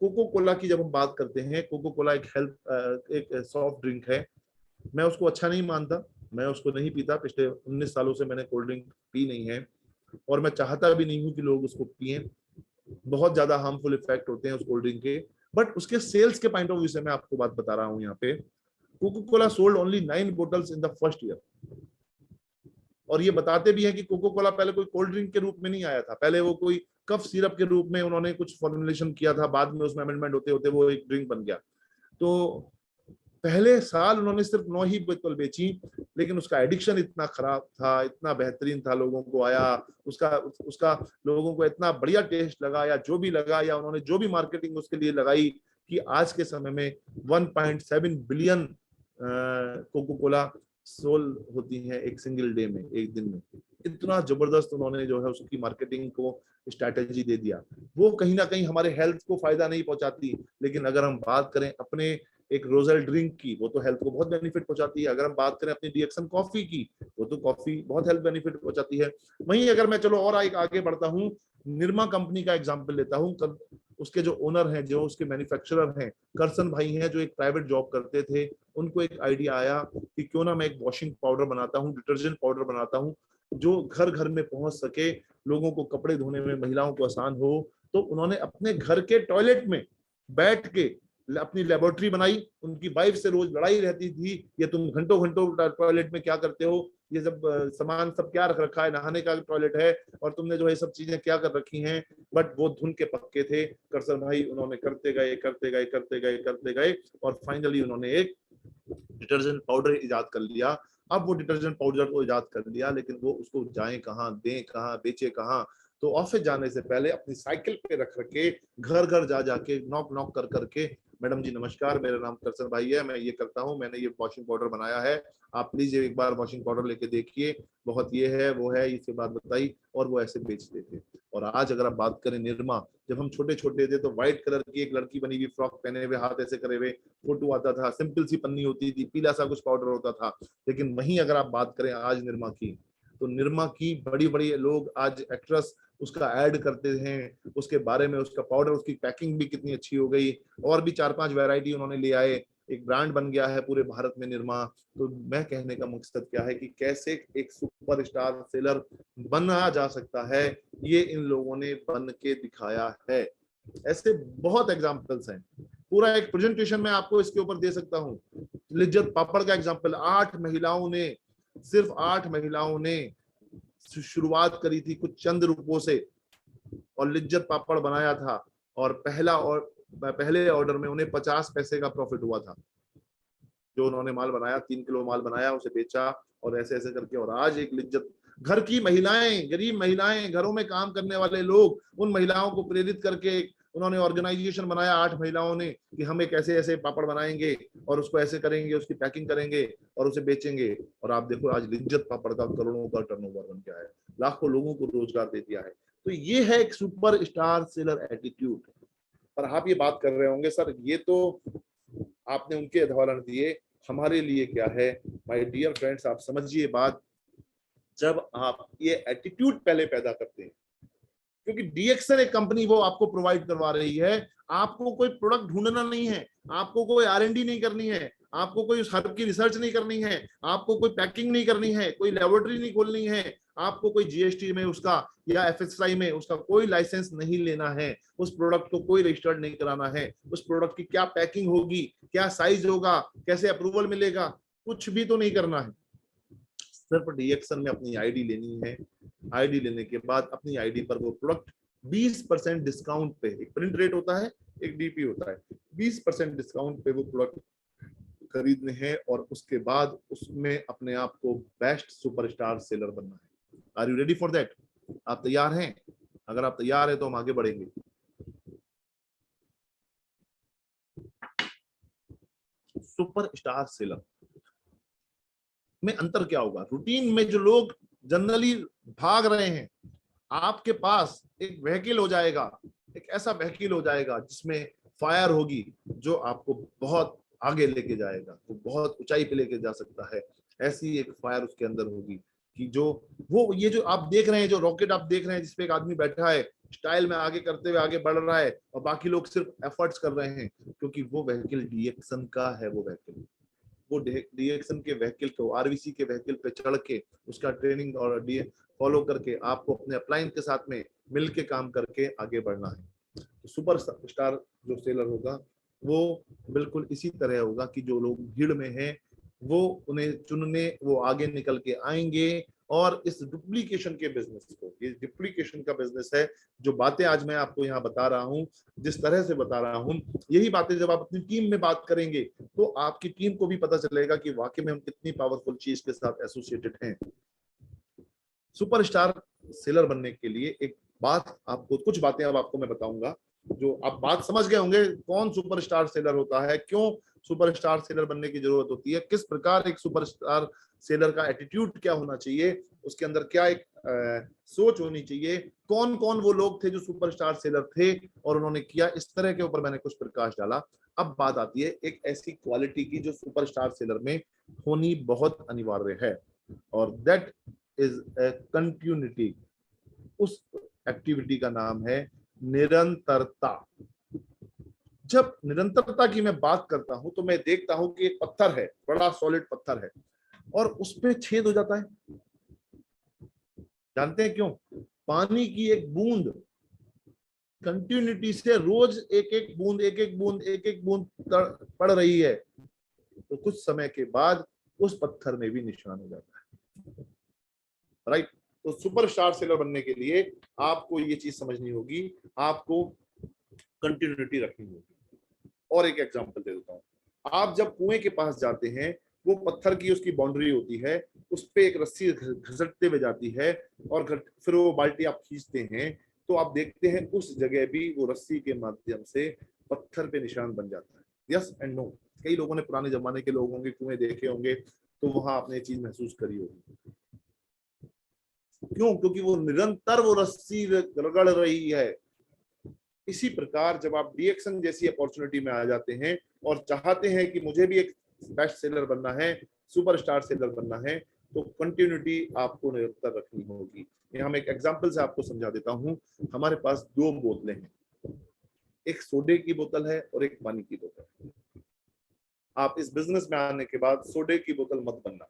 कोको कोला की जब हम बात करते हैं, कोको कोला एक हेल्थ, एक सॉफ्ट ड्रिंक है, मैं उसको अच्छा नहीं मानता, मैं उसको नहीं पीता, पिछले 19 सालों से मैंने कोल्ड ड्रिंक पी नहीं है, और मैं चाहता भी नहीं हूं कि लोग उसको पिए। बहुत ज्यादा हार्मफुल इफेक्ट होते हैं उस कोल्ड ड्रिंक के, बट उसके सेल्स के पॉइंट ऑफ व्यू से मैं आपको बात बता रहा हूं। यहाँ पे Coca Cola sold only 9 bottles in the first year, और ये बताते भी हैं कि कोको कोला पहले कोई कोल्ड ड्रिंक के रूप में नहीं आया था, पहले वो कोई कफ सिरप के रूप में उन्होंने कुछ फॉर्मुलेशन किया था, बाद में उसमें अमेंडमेंट होते होते वो एक ड्रिंक बन गया। तो पहले साल उन्होंने सिर्फ 9 ही बोतल बेची, लेकिन उसका एडिक्शन इतना खराब था, इतना बेहतरीन था, लोगों को आया उसका लोगों को इतना बढ़िया टेस्ट लगा, या जो भी लगा, या उन्होंने जो भी मार्केटिंग उसके लिए लगाई, कि आज के समय में 1.7 बिलियन कोको कोला सोल होती है एक सिंगल डे में, एक दिन में। इतना जबरदस्त उन्होंने जो है उसकी मार्केटिंग को स्ट्रैटेजी दे दिया। वो कहीं ना कहीं हमारे हेल्थ को फायदा नहीं पहुंचाती, लेकिन अगर हम बात करें अपने एक रोजल ड्रिंक की, वो तो हेल्थ को बहुत बेनिफिट पहुंचाती है। अगर हम बात करें अपनी डीएक्शन कॉफी की, वो तो कॉफी बहुत हेल्थ बेनिफिट पहुंचाती है। वहीं अगर मैं चलो और एक आगे बढ़ता हूँ, निरमा कंपनी का एग्जांपल लेता हूँ। उसके जो ओनर हैं, जो उसके मैन्युफैक्चरर हैं, करसन भाई हैं, जो एक प्राइवेट जॉब करते थे, उनको एक आइडिया आया कि क्यों ना मैं एक वॉशिंग पाउडर बनाता हूँ, डिटर्जेंट पाउडर बनाता हूँ, जो घर घर में पहुंच सके, लोगों को कपड़े धोने में महिलाओं को आसान हो। तो उन्होंने अपने घर के टॉयलेट में बैठ के अपनी लेबोरेटरी बनाई। उनकी वाइफ से रोज लड़ाई रहती थी, ये तुम घंटों घंटों टॉयलेट में क्या करते हो, ये सब सामान सब क्या रख रखा है, नहाने का टॉयलेट है और तुमने जो है सब चीजें क्या कर रखी हैं। बट वो धुन के पक्के थे करसन भाई, उन्होंने करते गए करते गए करते गए करते गए, और फाइनली उन्होंने एक डिटर्जेंट पाउडर इजाद कर लिया। अब वो डिटर्जेंट पाउडर को इजाद कर लिया, लेकिन वो उसको जाए कहाँ, दें कहाँ, बेचे कहाँ। तो ऑफिस जाने से पहले अपनी साइकिल पे रख रखे, घर घर जा जाके नॉक नॉक कर करके, मैडम जी नमस्कार, मेरा नाम करसन भाई है, मैं ये करता हूँ, मैंने ये वॉशिंग पाउडर बनाया है, आप प्लीज एक बार वॉशिंग पाउडर लेके देखिए, बहुत ये है वो है, इसके बाद बताई, और वो ऐसे बेच देते। और आज अगर आप बात करें निरमा, जब हम छोटे छोटे थे तो व्हाइट कलर की एक लड़की बनी हुई, फ्रॉक पहने हुए, हाथ ऐसे करे हुए फोटो आता था, सिंपल सी पन्नी होती थी, पीला सा कुछ पाउडर होता था। लेकिन वहीं अगर आप बात करें आज निरमा की, तो निरमा की बड़ी बड़ी लोग आज एक्ट्रेस उसका ऐड करते हैं, उसके बारे में, उसका पाउडर, उसकी पैकिंग भी कितनी अच्छी हो गई, और भी 4-5 वैरायटी उन्होंने ले आए। एक ब्रांड बन गया है पूरे भारत में निरमा। तो मैं कहने का मकसद क्या है कि कैसे एक सुपरस्टार सेलर बना जा सकता है, ये इन लोगों ने बन के दिखाया है। ऐसे बहुत एग्जाम्पल्स हैं, पूरा एक प्रेजेंटेशन मैं आपको इसके ऊपर दे सकता हूँ। लिज्जत पापड़ का एग्जाम्पल, 8 महिलाओं ने, सिर्फ 8 महिलाओं ने शुरुआत करी थी कुछ चंद रुपयों से और लिज्जत पापड़ बनाया था। और पहले ऑर्डर में उन्हें 50 पैसे का प्रॉफिट हुआ था। जो उन्होंने माल बनाया, 3 किलो माल बनाया, उसे बेचा और ऐसे ऐसे करके, और आज एक लिज्जत, घर की महिलाएं, गरीब महिलाएं, घरों में काम करने वाले लोग, उन महिलाओं को प्रेरित करके उन्होंने ऑर्गेनाइजेशन बनाया 8 महिलाओं ने कि हम एक ऐसे ऐसे पापड़ बनाएंगे और उसको ऐसे करेंगे, उसकी पैकिंग करेंगे और उसे बेचेंगे। और आप देखो आज लिज्जत पापड़ का करोड़ों का टर्नओवर बन गया है, लाखों लोगों को रोजगार दे दिया है। तो ये है एक सुपर स्टार सेलर एटीट्यूड। पर आप ये बात कर रहे होंगे सर ये तो आपने उनके उदाहरण दिए, हमारे लिए क्या है? माय डियर फ्रेंड्स, आप समझिए बात, जब आप ये एटीट्यूड पहले पैदा करते हैं, क्योंकि डीएक्सन एक कंपनी वो आपको प्रोवाइड करवा रही है, आपको कोई प्रोडक्ट ढूंढना नहीं है, आपको कोई R&D नहीं करनी है, आपको कोई उस हर्ब की रिसर्च नहीं करनी है, आपको कोई पैकिंग नहीं करनी है, कोई लेबोरेटरी नहीं खोलनी है, आपको कोई GST में उसका या FSI में उसका कोई लाइसेंस नहीं लेना है, उस प्रोडक्ट को कोई रजिस्टर्ड नहीं कराना है, उस प्रोडक्ट की क्या पैकिंग होगी, क्या साइज होगा, कैसे अप्रूवल मिलेगा, कुछ भी तो नहीं करना है। सिर्फ डीएक्सन में अपनी आईडी लेनी है, आईडी लेने के बाद अपनी आईडी पर वो प्रोडक्ट 20% डिस्काउंट पे, एक प्रिंट रेट होता है, एक DP होता है, 20% डिस्काउंट पे वो प्रोडक्ट खरीदने हैं और उसके बाद उसमें अपने आप को बेस्ट सुपरस्टार सेलर बनना है। Are you ready for that? आप तैयार हैं? अगर आप तैयार हैं तो हम आगे बढ़ेंगे। सुपरस्टार सेलर में अंतर क्या होगा? रूटीन में जो लोग जनरली भाग रहे हैं, आपके पास एक व्हीकल हो जाएगा, एक ऐसा व्हीकल हो जाएगा जिसमें फायर होगी, जो आपको बहुत आगे लेके जाएगा, तो बहुत ऊंचाई पे लेके जा सकता है। ऐसी एक फायर उसके अंदर होगी कि जो वो ये जो आप देख रहे हैं, जो रॉकेट आप देख रहे हैं जिसपे एक आदमी बैठा है, स्टाइल में आगे करते हुए आगे बढ़ रहा है और बाकी लोग सिर्फ एफर्ट्स कर रहे हैं, क्योंकि वो व्हीकल डीएक्सन का है। वो व्हीकल, वो डीएक्सन के व्हीकल को, आरवीसी के व्हीकल पे चढ़ के उसका ट्रेनिंग और फॉलो करके आपको अपने अपलाइन के साथ में मिलके काम करके आगे बढ़ना है। तो सुपर स्टार जो सेलर होगा वो बिल्कुल इसी तरह होगा कि जो लोग भीड़ में हैं वो उन्हें चुनने वो आगे निकल के आएंगे और इस डुप्लीकेशन के बिजनेस को, ये डुप्लीकेशन का बिजनेस है। जो बातें आज मैं आपको यहाँ बता रहा हूँ, जिस तरह से बता रहा हूँ, यही बातें जब आप अपनी टीम में बात करेंगे तो आपकी टीम को भी पता चलेगा कि वाकई में हम कितनी पावरफुल चीज के साथ एसोसिएटेड हैं। सुपरस्टार सेलर बनने के लिए एक बात, आपको कुछ बातें अब आपको मैं बताऊंगा, जो आप बात समझ गए होंगे कौन सुपरस्टार सेलर होता है, क्यों सुपरस्टार सेलर बनने की जरूरत होती है, किस प्रकार एक सुपरस्टार सेलर का एटीट्यूड क्या होना चाहिए, उसके अंदर क्या एक सोच होनी चाहिए, कौन कौन वो लोग थे जो सुपरस्टार सेलर थे और उन्होंने किया, इस तरह के ऊपर मैंने कुछ प्रकाश डाला। अब बात आती है एक ऐसी क्वालिटी की जो सुपरस्टार सेलर में होनी बहुत अनिवार्य है, और दैट इज ए कंटिन्यूटी। उस एक्टिविटी का नाम है निरंतरता। जब निरंतरता की मैं बात करता हूं तो मैं देखता हूं कि एक पत्थर है, बड़ा सॉलिड पत्थर है और उस पे छेद हो जाता है। जानते हैं क्यों? पानी की एक बूंद कंटिन्यूटी से रोज एक एक बूंद एक एक बूंद एक एक बूंद पड़ रही है, तो कुछ समय के बाद उस पत्थर में भी निशान हो जाता है। राइट? तो सुपरस्टार सेलर बनने के लिए आपको ये चीज समझनी होगी, आपको कंटिन्यूटी रखनी होगी। और एक एग्जांपल दे देता हूँ, आप जब कुएं के पास जाते हैं, वो पत्थर की उसकी बाउंड्री होती है, उस पे एक रस्सी घसटते हुए जाती है और फिर वो बाल्टी आप खींचते हैं तो आप देखते हैं उस जगह भी वो रस्सी के माध्यम से पत्थर पे निशान बन जाता है। Yes and no? कई लोगों ने पुराने जमाने के लोग होंगे, कुएं देखे होंगे, तो वहां आपने चीज महसूस करी होगी। क्यों? क्योंकि वो निरंतर वो रस्सी रगड़ रही है। इसी प्रकार जब आप डीएक्सन जैसी अपॉर्चुनिटी में आ जाते हैं और चाहते हैं कि मुझे भी एक बेस्ट सेलर बनना है, सुपरस्टार सेलर बनना है, तो कंटिन्यूटी आपको निरंतर रखनी होगी। हम एक एग्जांपल से आपको समझा देता हूं। हमारे पास 2 बोतलें हैं, एक सोडे की बोतल है और एक पानी की बोतल है। आप इस बिजनेस में आने के बाद सोडे की बोतल मत बनना।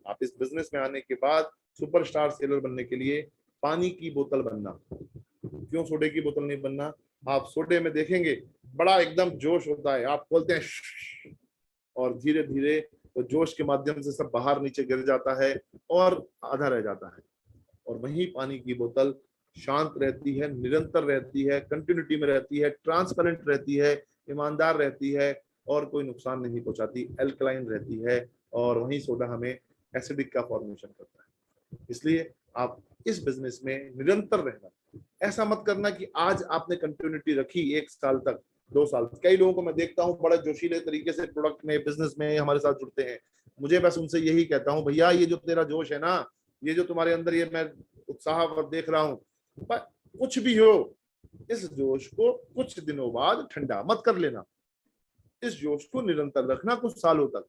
आप इस बिजनेस में आने के बाद सुपरस्टार सेलर बनने के लिए पानी की बोतल बनना। क्यों सोडे की बोतल नहीं बनना? आप सोडे में देखेंगे बड़ा एकदम जोश होता है, आप खोलते हैं और धीरे धीरे तो जोश के माध्यम से सब बाहर नीचे गिर जाता है और आधा रह जाता है। और वहीं पानी की बोतल शांत रहती है, निरंतर रहती है, कंटिन्यूटी में रहती है, ट्रांसपेरेंट रहती है, ईमानदार रहती है और कोई नुकसान नहीं पहुंचाती, एल्कलाइन रहती है। और वहीं सोडा हमें एसिडिक का फॉर्मेशन करता है। इसलिए आप इस बिजनेस में निरंतर रहना। ऐसा मत करना कि आज आपने कंटिन्यूटी रखी 1 साल तक, 2 साल। कई लोगों को मैं देखता हूँ बड़ा जोशीले तरीके से प्रोडक्ट में, बिजनेस में हमारे साथ जुड़ते हैं। मुझे बस उनसे यही कहता हूँ, भैया ये जो तेरा जोश है ना, ये जो तुम्हारे अंदर ये मैं उत्साह देख रहा हूँ, पर कुछ भी हो, इस जोश को कुछ दिनों बाद ठंडा मत कर लेना। इस जोश को निरंतर रखना कुछ सालों तक,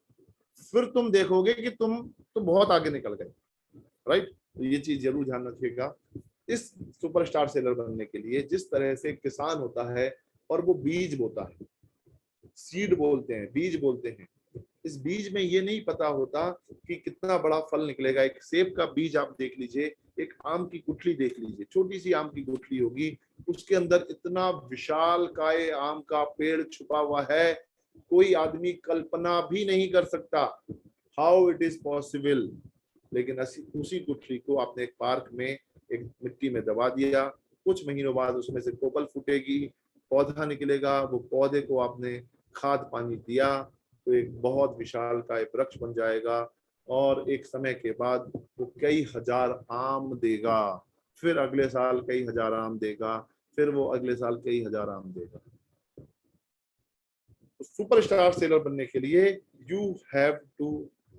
फिर तुम देखोगे कि तुम तो बहुत आगे निकल गए। राइट? तो ये चीज जरूर ध्यान रखिएगा। इस सुपरस्टार सेलर बनने के लिए जिस तरह से किसान होता है और वो बीज बोता है, सीड बोलते हैं, बीज बोलते हैं, इस बीज में ये नहीं पता होता कि कितना बड़ा फल निकलेगा। एक सेब का बीज आप देख लीजिए, एक आम की गुठली देख लीजिए, छोटी सी आम की गुठली होगी, उसके अंदर इतना विशाल काय आम का पेड़ छुपा हुआ है, कोई आदमी कल्पना भी नहीं कर सकता हाउ इट इज पॉसिबल। लेकिन उसी गुठली को आपने एक पार्क में एक मिट्टी में दबा दिया, कुछ महीनों बाद उसमें से कोपल फूटेगी, पौधा निकलेगा, वो पौधे को आपने खाद पानी दिया तो एक बहुत विशाल का एक वृक्ष बन जाएगा और एक समय के बाद वो कई हजार आम देगा, फिर अगले साल कई हजार आम देगा, फिर वो अगले साल कई हजार आम देगा। तो सुपरस्टार सेलर बनने के लिए you have to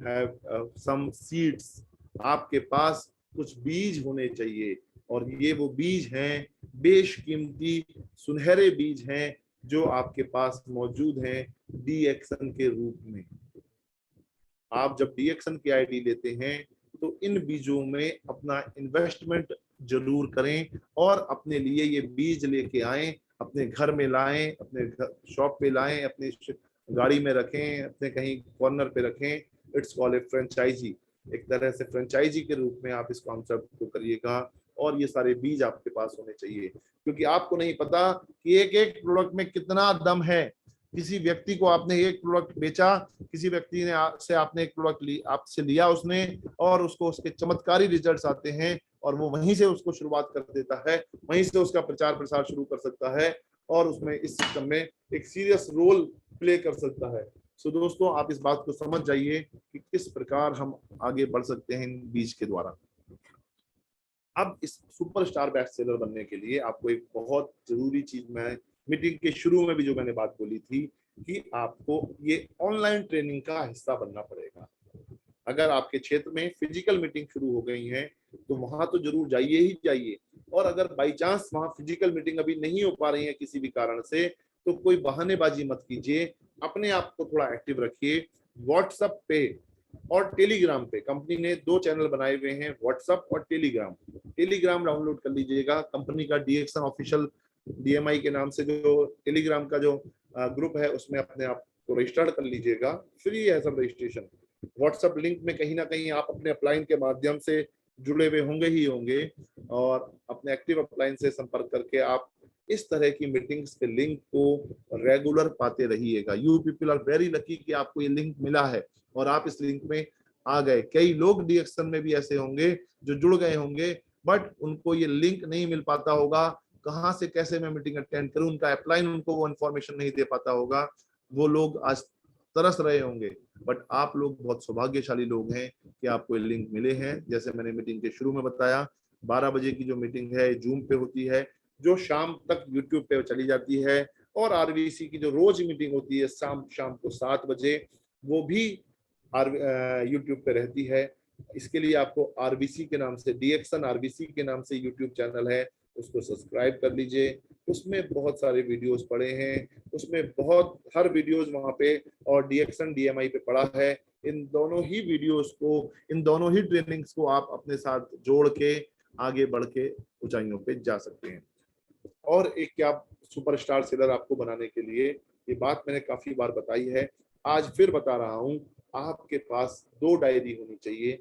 have some seeds. आपके पास कुछ बीज होने चाहिए और ये वो बीज हैं, बेशकीमती सुनहरे बीज हैं जो आपके पास मौजूद हैं डीएक्सन के रूप में। आप जब डीएक्सन की आईडी लेते हैं तो इन बीजों में अपना इन्वेस्टमेंट जरूर करें और अपने लिए ये बीज लेके आएं, अपने घर में लाएं, अपने शॉप पे लाएं, अपनी गाड़ी में रखें, अपने कहीं कॉर्नर पे रखें। It's called a franchise. एक तरह से फ्रेंचाइजी के रूप में आप इस कॉन्सेप्ट को करिएगा और ये सारे बीज आपके पास होने चाहिए, क्योंकि आपको नहीं पता कि एक एक प्रोडक्ट में कितना दम है। किसी व्यक्ति को आपने एक प्रोडक्ट बेचा, किसी व्यक्ति ने से आपने एक प्रोडक्ट आपसे लिया उसने, और उसको उसके चमत्कारी रिजल्ट्स आते हैं और वो वहीं से उसको शुरुआत कर देता है, वहीं से उसका प्रचार प्रसार शुरू कर सकता है और उसमें इस सिस्टम में एक सीरियस रोल प्ले कर सकता है। सो दोस्तों, आप इस बात को समझ जाइए कि किस प्रकार हम आगे बढ़ सकते हैं इन बीज के द्वारा। अब इस सुपरस्टार बेस्ट सेलर बनने के लिए आपको एक बहुत जरूरी चीज, मैं मीटिंग के शुरू में भी जो मैंने बात बोली थी कि आपको ये ऑनलाइन ट्रेनिंग का हिस्सा बनना पड़ेगा। अगर आपके क्षेत्र में फिजिकल मीटिंग शुरू हो गई है तो वहां तो जरूर जाइए ही जाइए, और अगर बाई चांस वहां फिजिकल मीटिंग अभी नहीं हो पा रही है किसी भी कारण से, तो कोई बहानेबाजी मत कीजिए, अपने आप को थोड़ा एक्टिव रखिए। व्हाट्सएप पे और टेलीग्राम पे कंपनी ने 2 चैनल बनाए हुए हैं, व्हाट्सएप और टेलीग्राम। टेलीग्राम डाउनलोड कर लीजिएगा, कंपनी का डीएक्सन ऑफिशियल डीएमआई के नाम से जो टेलीग्राम का जो ग्रुप है उसमें अपने आप को रजिस्टर्ड कर लीजिएगा, फ्री है सब रजिस्ट्रेशन। व्हाट्सएप लिंक में कहीं ना कहीं आप अपने अपलाइन के माध्यम से जुड़े हुए होंगे ही होंगे, और अपने एक्टिव अपलाइन से संपर्क करके आप इस तरह की मीटिंग्स के लिंक को रेगुलर पाते रहिएगा। You people are very lucky कि आपको ये लिंक मिला है और आप इस लिंक में आ गए। कई लोग डीएक्सन में भी ऐसे होंगे जो जुड़ गए होंगे, बट उनको ये लिंक नहीं मिल पाता होगा, कहाँ से कैसे मैं मीटिंग अटेंड करूं, उनका अपलाइन उनको वो इन्फॉर्मेशन नहीं दे पाता होगा, वो लोग आज तरस रहे होंगे। बट आप लोग बहुत सौभाग्यशाली लोग हैं कि आपको ये लिंक मिले हैं। जैसे मैंने मीटिंग के शुरू में बताया, 12 बजे की जो मीटिंग है जूम पे होती है, जो शाम तक यूट्यूब पे चली जाती है, और आरबीसी की जो रोज मीटिंग होती है शाम को 7 बजे, वो भी यूट्यूब पे रहती है। इसके लिए आपको आरबीसी के नाम से, डीएक्सन आरबीसी के नाम से यूट्यूब चैनल है, उसको सब्सक्राइब कर लीजिए। उसमें बहुत सारे वीडियोस पड़े हैं, उसमें बहुत हर वीडियोस वहां पे और डीएक्सन डीएमआई पे पड़ा है। इन दोनों ही वीडियोस को, इन दोनों ही ट्रेनिंग्स को आप अपने साथ जोड़ के आगे बढ़ के ऊंचाइयों पे जा सकते हैं। और एक क्या सुपरस्टार सेलर आपको बनाने के लिए, ये बात मैंने काफी बार बताई है, आज फिर बता रहा हूं, आपके पास 2 डायरी होनी चाहिए।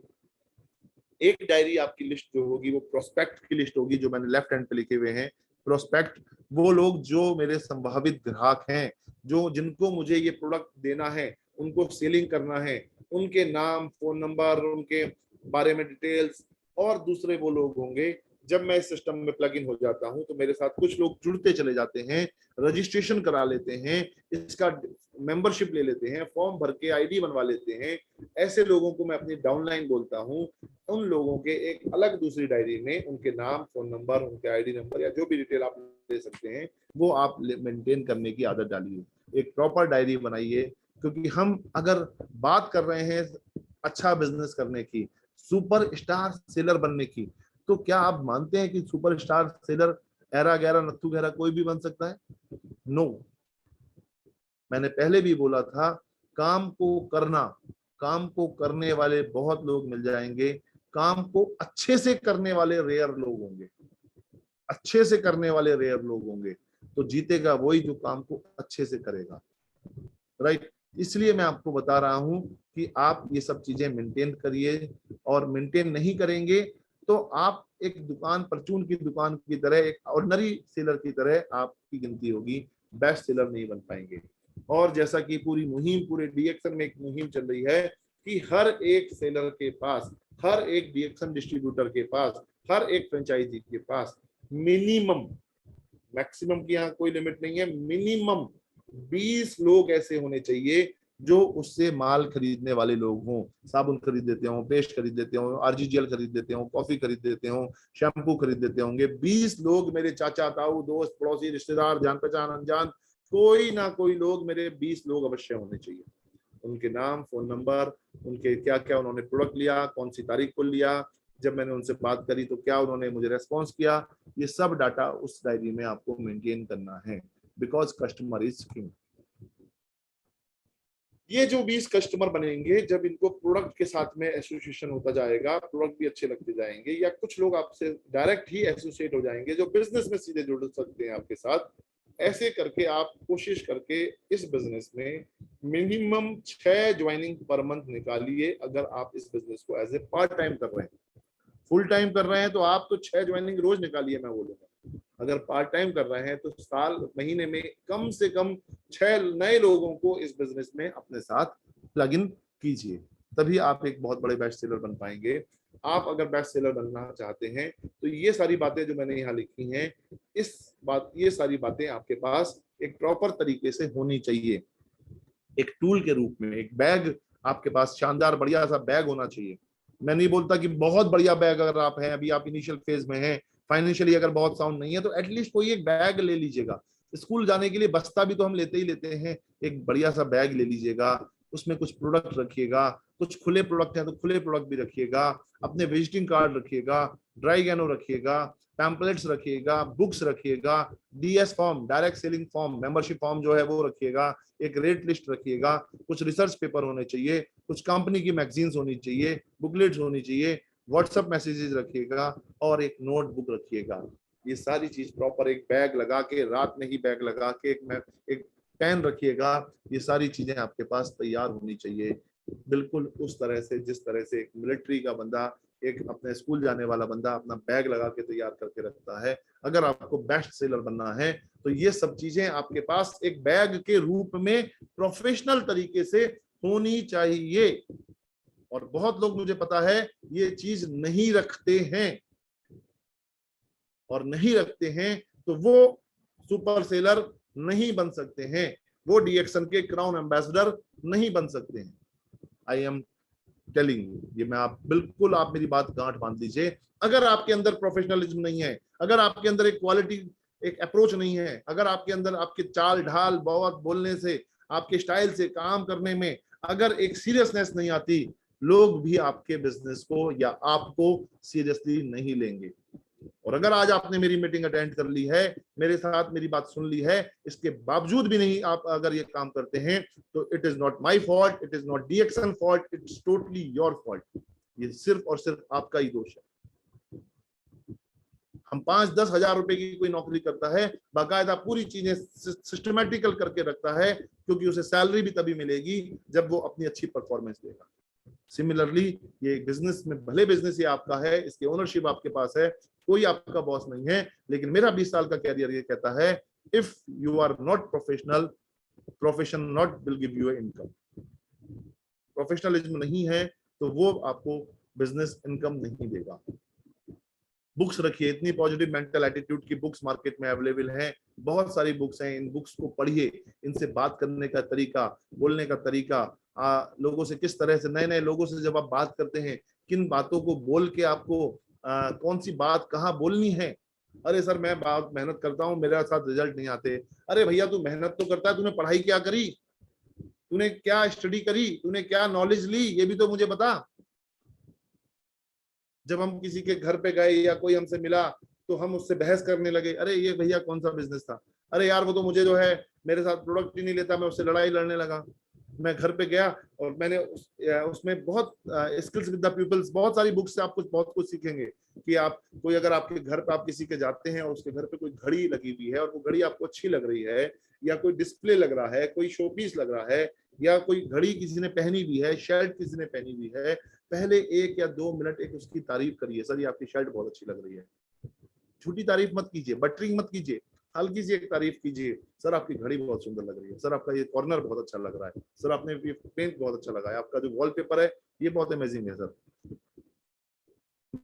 एक डायरी आपकी लिस्ट जो होगी वो प्रोस्पेक्ट की लिस्ट होगी, जो मैंने लेफ्ट हैंड पे लिखे हुए हैं प्रोस्पेक्ट। वो लोग जो मेरे संभावित ग्राहक हैं, जो जिनको मुझे ये प्रोडक्ट देना है, उनको सेलिंग करना है, उनके नाम, फोन नंबर, उनके बारे में डिटेल्स, और दूसरे वो लोग होंगे। जब मैं इस सिस्टम में प्लग इन हो जाता हूं तो मेरे साथ कुछ लोग जुड़ते चले जाते हैं, रजिस्ट्रेशन करा लेते हैं, इसका मेंबरशिप ले लेते हैं, फॉर्म भर के आईडी बनवा लेते हैं। ऐसे लोगों को मैं अपनी डाउनलाइन बोलता हूं। उन लोगों के एक अलग दूसरी डायरी में उनके नाम, फोन नंबर, उनके आईडी नंबर या जो भी डिटेल आप ले सकते हैं वो आप मेंटेन करने की आदत डालिए। एक प्रॉपर डायरी बनाइए, क्योंकि हम अगर बात कर रहे हैं अच्छा बिजनेस करने की, सुपर स्टार सेलर बनने की, तो क्या आप मानते हैं कि सुपर स्टार सेलर एरा गैरा नत्थु गैरा कोई भी बन सकता है? नो। मैंने पहले भी बोला था, काम को करना, काम को करने वाले बहुत लोग मिल जाएंगे, काम को अच्छे से करने वाले रेयर लोग होंगे, अच्छे से करने वाले रेयर लोग होंगे। तो जीतेगा वही जो काम को अच्छे से करेगा, राइट। इसलिए मैं आपको बता रहा हूं कि आप ये सब चीजें मेंटेन करिए, और मेंटेन नहीं करेंगे तो आप एक दुकान, परचून की दुकान की तरह, एक ऑर्डिनरी सेलर की तरह आपकी गिनती होगी, बेस्ट सेलर नहीं बन पाएंगे। और जैसा कि पूरी मुहिम, पूरे डीएक्शन में एक मुहिम चल रही है कि हर एक सेलर के पास, हर एक डीएक्शन डिस्ट्रीब्यूटर के पास, हर एक फ्रेंचाइजी के पास मिनिमम, मैक्सिमम की यहाँ कोई लिमिट नहीं है, मिनिमम 20 लोग ऐसे होने चाहिए जो उससे माल खरीदने वाले लोग हों। साबुन खरीद देते हो, पेस्ट खरीद देते हो, आरजीजीएल खरीद देते हो, कॉफी खरीद देते हो, शैम्पू खरीद देते होंगे। 20 लोग मेरे चाचा, ताऊ, दोस्त, पड़ोसी, रिश्तेदार, जान पहचान, अनजान, कोई ना कोई लोग, मेरे 20 लोग अवश्य होने चाहिए। उनके नाम, फोन नंबर, उनके क्या क्या उन्होंने प्रोडक्ट लिया, कौन सी तारीख को लिया, जब मैंने उनसे बात करी तो क्या उन्होंने मुझे रेस्पॉन्स किया, ये सब डाटा उस डायरी में आपको मेंटेन करना है, बिकॉज कस्टमर इज किंग। ये जो 20 कस्टमर बनेंगे, जब इनको प्रोडक्ट के साथ में एसोसिएशन होता जाएगा, प्रोडक्ट भी अच्छे लगते जाएंगे, या कुछ लोग आपसे डायरेक्ट ही एसोसिएट हो जाएंगे जो बिजनेस में सीधे जुड़ सकते हैं आपके साथ। ऐसे करके आप कोशिश करके इस बिजनेस में मिनिमम 6 ज्वाइनिंग पर मंथ निकालिए। अगर आप इस बिजनेस को एज ए पार्ट टाइम कर रहे हैं, फुल टाइम कर रहे हैं तो आप तो 6 ज्वाइनिंग रोज निकालिए, मैं बोलूंगा। अगर पार्ट टाइम कर रहे हैं तो साल, महीने में कम से कम 6 नए लोगों को इस बिजनेस में अपने साथ प्लग इन कीजिए, तभी आप एक बहुत बड़े बेस्ट सेलर बन पाएंगे। आप अगर बेस्ट सेलर बनना चाहते हैं तो ये सारी बातें जो मैंने यहाँ लिखी हैं, ये सारी बातें आपके पास एक प्रॉपर तरीके से होनी चाहिए। एक टूल के रूप में एक बैग आपके पास, शानदार बढ़िया सा बैग होना चाहिए। मैं नहीं बोलता कि बहुत बढ़िया बैग अगर आप हैं, अभी आप इनिशियल फेज में हैं, फाइनेंशियली अगर बहुत साउंड नहीं है, तो एटलीस्ट कोई एक बैग ले लीजिएगा। स्कूल जाने के लिए बस्ता भी तो हम लेते ही लेते हैं, एक बढ़िया सा बैग ले लीजिएगा, उसमें कुछ प्रोडक्ट रखिएगा, कुछ खुले प्रोडक्ट हैं तो खुले प्रोडक्ट भी रखिएगा, अपने विजिटिंग कार्ड रखिएगा, ड्राई गैनो रखिएगा, पैम्पलेट्स रखिएगा, बुक्स रखिएगा, DS form, direct selling form, membership form जो है वो रखिएगा, एक रेट लिस्ट रखिएगा, कुछ रिसर्च पेपर होने चाहिए, कुछ कंपनी की मैगजीन्स होनी चाहिए, बुकलेट्स होनी चाहिए, व्हाट्सएप मैसेजेस रखिएगा, और एक नोटबुक रखिएगा। ये सारी चीज प्रॉपर एक बैग लगा के, रात में ही बैग लगा के, एक पेन रखिएगा। ये सारी चीजें आपके पास तैयार होनी चाहिए, बिल्कुल उस तरह से जिस तरह से एक मिलिट्री का बंदा, एक अपने स्कूल जाने वाला बंदा अपना बैग लगा के तैयार करके रखता है। अगर आपको बेस्ट सेलर बनना है तो ये सब चीजें आपके पास एक बैग के रूप में प्रोफेशनल तरीके से होनी चाहिए। और बहुत लोग, मुझे पता है, ये चीज नहीं रखते हैं, और नहीं रखते हैं तो वो सुपर सेलर नहीं बन सकते हैं, वो डीएक्शन के क्राउन एम्बेसडर नहीं बन सकते हैं। आई एम टेलिंग यू, ये मैं, आप बिल्कुल, आप मेरी बात गांठ बांध लीजिए। अगर आपके अंदर प्रोफेशनलिज्म नहीं है, अगर आपके अंदर एक क्वालिटी, एक अप्रोच नहीं है, अगर आपके अंदर, आपके चाल ढाल, बहुत बोलने से, आपके स्टाइल से, काम करने में अगर एक सीरियसनेस नहीं आती, लोग भी आपके बिजनेस को या आपको सीरियसली नहीं लेंगे। और अगर आज आपने मेरी मीटिंग अटेंड कर ली है, मेरे साथ मेरी बात सुन ली है, इसके बावजूद भी नहीं आप अगर ये काम करते हैं, तो it is not my fault, it is not डीएक्शन fault, it's totally your fault. ये सिर्फ और सिर्फ आपका ही दोष है। हम 5-10 हजार रुपए की कोई नौकरी करता है, बाकायदा पूरी चीजें सिस्टमेटिकल करके रखता है, क्योंकि उसे सैलरी भी तभी मिलेगी जब वो अपनी अच्छी परफॉर्मेंस देगा। सिमिलरली ये बिजनेस में, भले बिजनेस ये आपका है, इसकी ओनरशिप आपके पास है, कोई आपका बॉस नहीं है, लेकिन मेरा 20 साल का कैरियर ये कहता है, if you are not professional, profession not will give you income. Professionalism नहीं है तो वो आपको बिजनेस इनकम नहीं देगा। बुक्स रखिए, इतनी पॉजिटिव मेंटल एटीट्यूड की बुक्स मार्केट में अवेलेबल हैं, बहुत सारी बुक्स हैं, इन बुक्स को पढ़िए। इनसे बात करने का तरीका, बोलने का तरीका, लोगों से किस तरह से, नए नए लोगों से जब आप बात करते हैं, किन बातों को बोल के आपको कौन सी बात कहाँ बोलनी है। अरे सर मैं बहुत मेहनत करता हूँ, मेरे साथ रिजल्ट नहीं आते। अरे भैया तू मेहनत तो करता है, तूने पढ़ाई क्या करी, तूने क्या स्टडी करी, तूने क्या नॉलेज ली, ये भी तो मुझे बता। जब हम किसी के घर पे गए या कोई हमसे मिला तो हम उससे बहस करने लगे, अरे ये भैया कौन सा बिजनेस था, अरे यार वो तो मुझे जो है मेरे साथ प्रोडक्ट ही नहीं लेता, मैं उससे लड़ाई लड़ने लगा। मैं घर पे गया और मैंने उसमें बहुत स्किल्स विद द पीपल्स, बहुत सारी बुक्स से आप कुछ बहुत कुछ सीखेंगे कि आप कोई, अगर आपके घर पे आप किसी के जाते हैं और उसके घर पे कोई घड़ी लगी हुई है और वो घड़ी आपको अच्छी लग रही है, या कोई डिस्प्ले लग रहा है, कोई शो पीस लग रहा है, या कोई घड़ी किसी ने पहनी हुई है, शर्ट किसी ने पहनी हुई है, पहले 1 या 2 मिनट एक उसकी तारीफ करिए, सर ये आपकी शर्ट बहुत अच्छी लग रही है। झूठी तारीफ मत कीजिए, बटरिंग मत कीजिए, हल्की सी एक तारीफ कीजिए, सर आपकी घड़ी बहुत सुंदर लग रही है, सर आपका ये कॉर्नर बहुत अच्छा लग रहा है, सर आपने ये पेंट बहुत अच्छा लगा है, आपका जो वॉलपेपर है ये बहुत अमेजिंग है सर।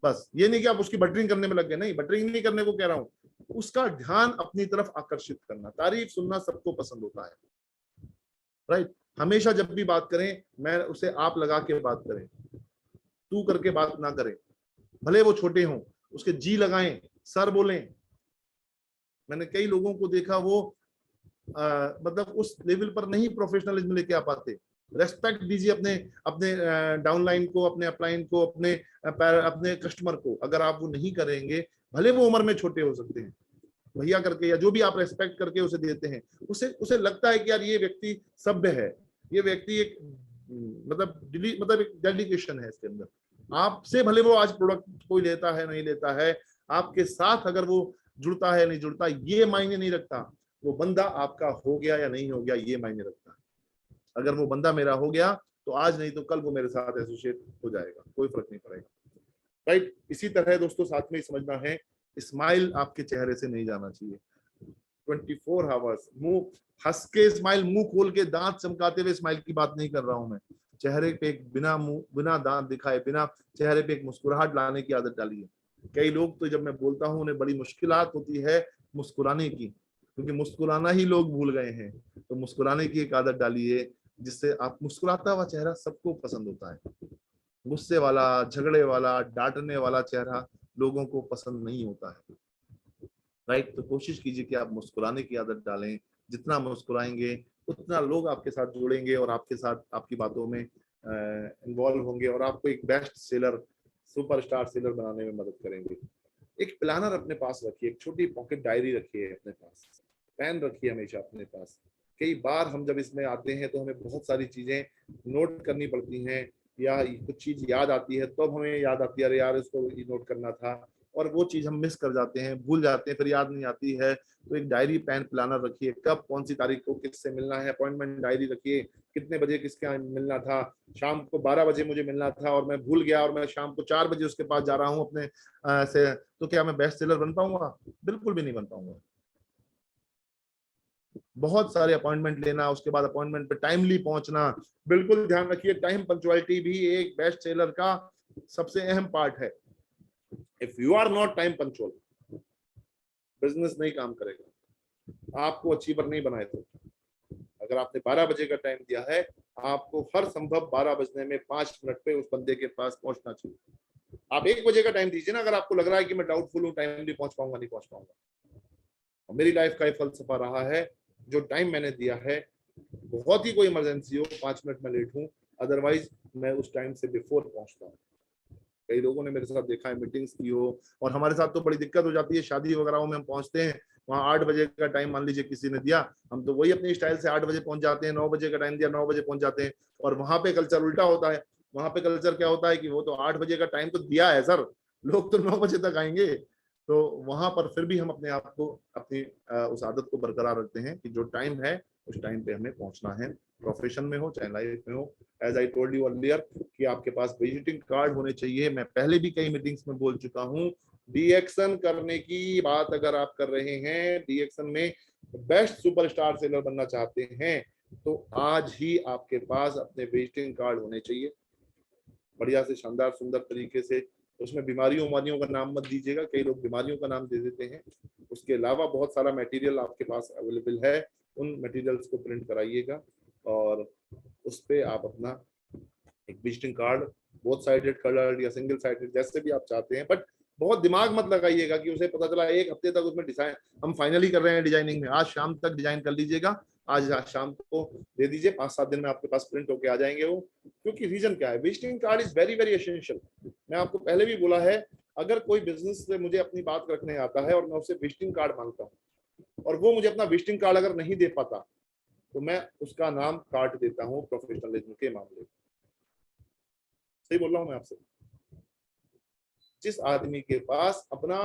बस ये नहीं कि आप उसकी बटरिंग करने में लग गए, नहीं, बटरिंग नहीं करने को कह रहा हूं, उसका ध्यान अपनी तरफ आकर्षित करना। तारीफ सुनना सबको पसंद होता है, राइट। हमेशा जब भी बात करें, मैं उसे आप लगा के बात करें, तू करके बात ना करें, भले वो छोटे हों, उसके जी लगाएं, सर बोलें। मैंने कई लोगों को देखा, वो मतलब उस लेवल पर नहीं प्रोफेशनलिज्म लेके आ पाते। रेस्पेक्ट दीजिए अपने अपने डाउनलाइन को, अपने अपलाइन को, अपने कस्टमर को। अगर आप वो नहीं करेंगे, भले वो उम्र में छोटे हो सकते हैं, भैया करके या जो भी आप रेस्पेक्ट करके उसे देते हैं, उसे उसे लगता है कि यार ये व्यक्ति सभ्य है, ये व्यक्ति एक मतलब एक डेडिकेशन है इसके अंदर। आपसे भले वो आज प्रोडक्ट कोई लेता है नहीं लेता है, आपके साथ अगर वो जुड़ता है नहीं जुड़ता, ये मायने नहीं रखता। वो बंदा आपका हो गया या नहीं हो गया, ये मायने रखता है। अगर वो बंदा मेरा हो गया तो आज नहीं तो कल वो मेरे साथ एसोसिएट हो जाएगा, कोई फर्क नहीं पड़ेगा, राइट। इसी तरह दोस्तों साथ में समझना है, स्माइल आपके चेहरे से नहीं जाना चाहिए। 24 आवर्स मुंह हंस के स्माइल, मुंह खोल के दांत चमकाते हुए स्माइल की बात नहीं कर रहा हूं मैं। चेहरे पे एक बिना दांत दिखाए, बिना चेहरे पे एक मुस्कुराहट लाने की आदत डालिए। कई लोग तो जब मैं बोलता हूं उन्हें बड़ी मुश्किलात होती है मुस्कुराने की, क्योंकि मुस्कुराना ही लोग भूल गए हैं। तो मुस्कुराने की एक आदत डालिए, जिससे आप, मुस्कुराता हुआ चेहरा सबको पसंद होता है। गुस्से वाला, झगड़े वाला, डांटने वाला चेहरा लोगों को पसंद नहीं होता है, राइट। तो कोशिश कीजिए कि आप मुस्कुराने की आदत डालें। जितना मुस्कुराएंगे उतना लोग आपके साथ जुड़ेंगे और आपके साथ आपकी बातों में इन्वॉल्व होंगे और आपको एक बेस्ट सेलर, सुपरस्टार सेलर बनाने में मदद करेंगे। एक प्लानर अपने पास रखिए, एक छोटी पॉकेट डायरी रखिए अपने पास, पेन रखिए हमेशा अपने पास। कई बार हम जब इसमें आते हैं तो हमें बहुत सारी चीजें नोट करनी पड़ती हैं, या कुछ चीज याद आती है तो हमें याद आती है, अरे यार इसको नोट करना था, और वो चीज हम मिस कर जाते हैं, भूल जाते हैं, फिर याद नहीं आती है। तो एक डायरी पेन प्लानर रखिए, कब कौन सी तारीख को किससे मिलना है, अपॉइंटमेंट डायरी रखिए, कितने बजे किसके मिलना था, शाम को 12 बजे मुझे मिलना था और मैं भूल गया और मैं शाम को 4 बजे उसके पास जा रहा हूँ अपने से, तो क्या मैं बेस्ट सेलर बन पाऊंगा? बिल्कुल भी नहीं बन पाऊंगा। बहुत सारे अपॉइंटमेंट लेना, उसके बाद अपॉइंटमेंट पे टाइमली पहुंचना, बिल्कुल ध्यान रखिए, टाइम पंक्चुअलिटी भी एक बेस्ट सेलर का सबसे अहम पार्ट है। If you are not time punctual, business नहीं काम करेगा, आपको अचीवर नहीं बनाए थे। अगर आपने 12 बजे का टाइम दिया है, आपको हर संभव 12 बजने में 5 मिनट पे उस बंदे के पास पहुंचना चाहिए। आप 1 बजे का टाइम दीजिए ना, अगर आपको लग रहा है कि मैं डाउटफुल हूँ, टाइम नहीं पहुंच पाऊंगा, नहीं पहुंच पाऊंगा। मेरी लाइफ का एक फलसफा रहा है, जो टाइम मैंने दिया है, बहुत ही कोई इमरजेंसी हो, 5 मिनट में लेट हूँ, अदरवाइज मैं उस टाइम से बिफोर पहुंचता हूँ। कई लोगों ने मेरे साथ देखा है, मीटिंग्स की हो, और हमारे साथ तो बड़ी दिक्कत हो जाती है, शादी वगैरह में हम पहुंचते हैं, वहाँ 8 बजे का टाइम मान लीजिए किसी ने दिया, हम तो वही अपनी स्टाइल से 8 बजे पहुंच जाते हैं, 9 बजे का टाइम दिया 9 बजे पहुंच जाते हैं। और वहां पे कल्चर उल्टा होता है। वहां पे कल्चर क्या होता है कि वो तो 8 बजे का टाइम तो दिया है सर, लोग तो 9 बजे तक आएंगे, तो वहां पर फिर भी हम अपने आप को, अपनी उस आदत को बरकरार रखते हैं कि जो टाइम है उस टाइम पे हमें पहुंचना है, प्रोफेशन में हो चाहे लाइफ में हो। As I told you earlier कि आपके पास विजिटिंग कार्ड होने चाहिए। मैं पहले भी कई मीटिंग्स में बोल चुका हूँ, डीएक्शन करने की बात अगर आप कर रहे हैं, डीएक्शन में बेस्ट सुपरस्टार सेलर बनना चाहते हैं, तो आज ही आपके पास अपने विजिटिंग कार्ड होने चाहिए, बढ़िया से शानदार सुंदर तरीके से। उसमें बीमारियों उमारियों का नाम मत दीजिएगा, कई लोग बीमारियों का नाम दे देते हैं। उसके अलावा बहुत सारा मटेरियल आपके पास अवेलेबल है, उन मटेरियल्स को प्रिंट कराइएगा और उस पर आप अपना एक visiting card, both sided coloured या सिंगल साइडेड, जैसे भी आप चाहते हैं, बट बहुत दिमाग मत लगाइएगा कि उसे पता चला एक हफ्ते तक उसमें डिजाइन हम फाइनली कर रहे हैं डिजाइनिंग में, आज शाम तक डिजाइन कर लीजिएगा, आज शाम को दे दीजिए, 5-7 दिन में आपके पास प्रिंट होके आ जाएंगे वो। क्योंकि रीजन क्या है, visiting card is very very essential. मैं आपको पहले भी बोला है, अगर कोई बिजनेस से मुझे अपनी बात रखने आता है और मैं उससे विजिटिंग कार्ड मांगता हूँ और वो मुझे अपना विजिटिंग कार्ड अगर नहीं दे पाता, तो मैं उसका नाम काट देता हूँ प्रोफेशनलिज्म के मामले में। सही बोल रहा हूँ मैं आपसे? जिस आदमी के पास अपना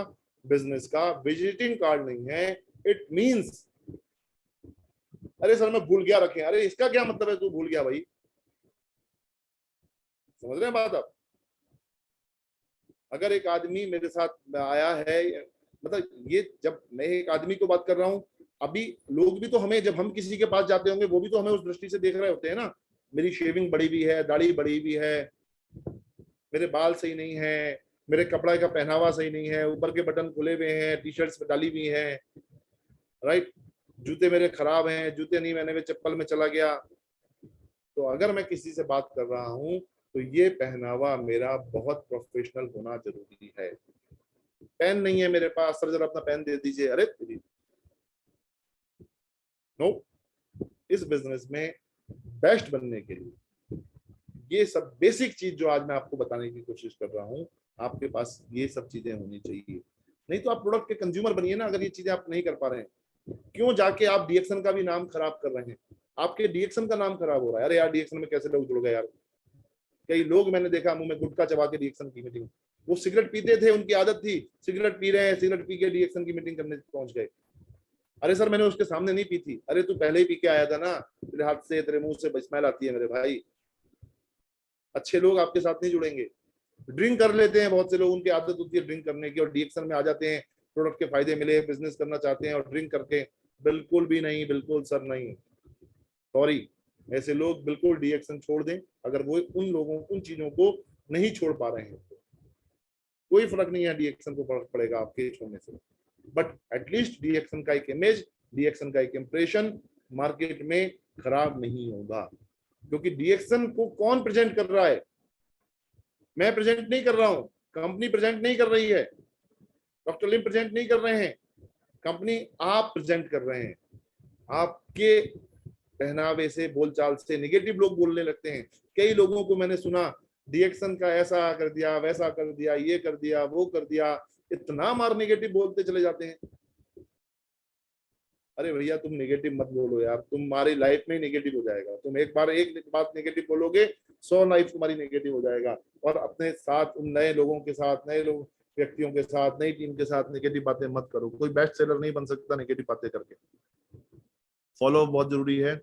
बिजनेस का विजिटिंग कार्ड नहीं है, इट मींस अरे सर मैं भूल गया रखें, अरे इसका क्या मतलब है तू भूल गया भाई? समझ रहे हैं बात आप? अगर एक आदमी मेरे साथ आया है, मतलब ये जब मैं एक आदमी को बात कर रहा हूं, अभी लोग भी तो हमें, जब हम किसी के पास जाते होंगे, वो भी तो हमें उस दृष्टि से देख रहे होते हैं ना, मेरी शेविंग बड़ी भी है, दाढ़ी बड़ी भी है, मेरे बाल सही नहीं है, मेरे कपड़े का पहनावा सही नहीं है, ऊपर के बटन खुले हुए हैं, टी शर्ट्स डाली हुई है, राइट, जूते मेरे खराब हैं, जूते नहीं मैंने, चप्पल में चला गया। तो अगर मैं किसी से बात कर रहा हूं, तो ये पहनावा मेरा बहुत प्रोफेशनल होना जरूरी है। पेन नहीं है मेरे पास, सर जरा अपना पेन दे दीजिए, अरे नो। इस बिजनेस में बेस्ट बनने के लिए ये सब बेसिक चीज जो आज मैं आपको बताने की कोशिश कर रहा हूं, आपके पास ये सब चीजें होनी चाहिए। नहीं तो आप प्रोडक्ट के कंज्यूमर बनिए ना, अगर ये चीजें आप नहीं कर पा रहे हैं। क्यों जाके आप डीएक्शन का भी नाम खराब कर रहे हैं? आपके डीएक्शन का नाम खराब हो रहा है। अरे यार डीएक्शन में कैसे लोग जुड़ गए यार? कई लोग मैंने देखा मुंह में गुटखा चबा के डीएक्शन की मीटिंग, वो सिगरेट पीते थे, उनकी आदत थी, सिगरेट पी रहे हैं, सिगरेट पी के डीएक्शन की मीटिंग करने पहुंच गए। अरे सर मैंने उसके सामने नहीं पी थी, अरे तू पहले ही पी के आया था ना, तेरे हाथ से तेरे मुंह से स्मेल आती है मेरे भाई। अच्छे लोग आपके साथ नहीं जुड़ेंगे। ड्रिंक कर लेते हैं बहुत से लोग, उनकी आदत होती है ड्रिंक करने की, और डीएक्शन में आ जाते हैं, प्रोडक्ट के फायदे मिले, बिजनेस करना चाहते हैं और ड्रिंक करके। बिल्कुल भी नहीं, बिल्कुल सर नहीं, सॉरी। ऐसे लोग बिल्कुल डीएक्शन छोड़ दें, अगर वो उन लोगों उन चीजों को नहीं छोड़ पा रहे हैं। कोई फर्क नहीं है, डीएक्शन को फर्क पड़ेगा आपके छोड़ने से, बट एटलीस्ट डीएक्शन का एक इमेज, डीएक्शन का एक इंप्रेशन मार्केट में खराब नहीं होगा। क्योंकि डीएक्शन को कौन प्रेजेंट कर रहा है? मैं प्रेजेंट नहीं कर रहा हूं, कंपनी प्रेजेंट नहीं कर रही है, डॉक्टर लिम प्रेजेंट नहीं कर रहे हैं, कंपनी आप प्रेजेंट कर रहे हैं। आपके पहनावे से, बोलचाल से नेगेटिव लोग बोलने लगते हैं। कई लोगों को मैंने सुना, डीएक्शन का ऐसा कर दिया, वैसा कर दिया, ये कर दिया, वो कर दिया, इतना मार नेगेटिव बोलते चले जाते हैं। अरे भैया तुम नेगेटिव मत बोलो यार, तुम्हारी लाइफ में नेगेटिव हो जाएगा। तुम एक बार एक बात नेगेटिव बोलोगे, 100 लाइफ तुम्हारी नेगेटिव हो जाएगा। और अपने साथ उन नए लोगों के साथ, नए लोग व्यक्तियों के साथ, नई टीम के साथ नेगेटिव बातें मत करो। कोई बेस्ट सेलर नहीं बन सकता नेगेटिव बातें करके। फॉलो बहुत जरूरी है।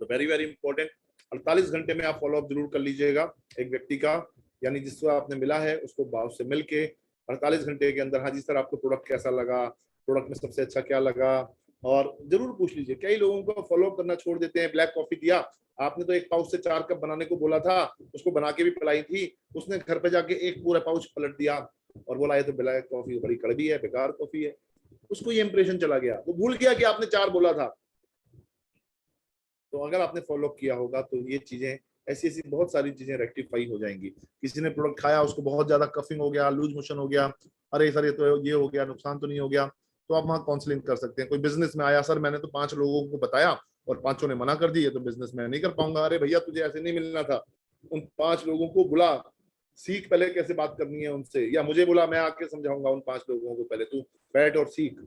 Very very important. 48 घंटे में आप फॉलोअप जरूर कर लीजिएगा एक व्यक्ति का, यानी जिसको आपने मिला है उसको उससे मिल के 48 घंटे के अंदर, हाँ जी सर आपको प्रोडक्ट कैसा लगा, प्रोडक्ट में सबसे अच्छा क्या लगा, और जरूर पूछ लीजिए। कई लोगों को फॉलोअप करना छोड़ देते हैं। ब्लैक कॉफी दिया आपने, तो एक पाउच से 4 कप बनाने को बोला था, उसको बना के भी पिलाई थी, उसने घर पे जाके एक पूरा पाउच पलट दिया और बोला ये तो ब्लैक कॉफी बड़ी कड़वी है, बेकार कॉफी है। उसको ये इंप्रेशन चला गया, वो भूल गया कि आपने 4 बोला था। तो अगर आपने फॉलो किया होगा तो ये चीजें, ऐसी ऐसी बहुत सारी चीजें रेक्टिफाई हो जाएंगी। किसी ने प्रोडक्ट खाया, उसको बहुत ज्यादा कफिंग हो गया, लूज मोशन हो गया, अरे सर ये तो ये हो गया, नुकसान तो नहीं हो गया, तो आप वहाँ काउंसलिंग कर सकते हैं। कोई बिजनेस में आया, सर मैंने तो 5 लोगों को बताया और 5 ने मना कर दिए, तो बिजनेस में नहीं कर पाऊंगा। अरे भैया तुझे ऐसे नहीं मिलना था, उन 5 लोगों को बुला, सीख पहले कैसे बात करनी है उनसे, या मुझे बुला, मैं आके समझाऊंगा उन 5 लोगों को, पहले तू बैठ और सीख,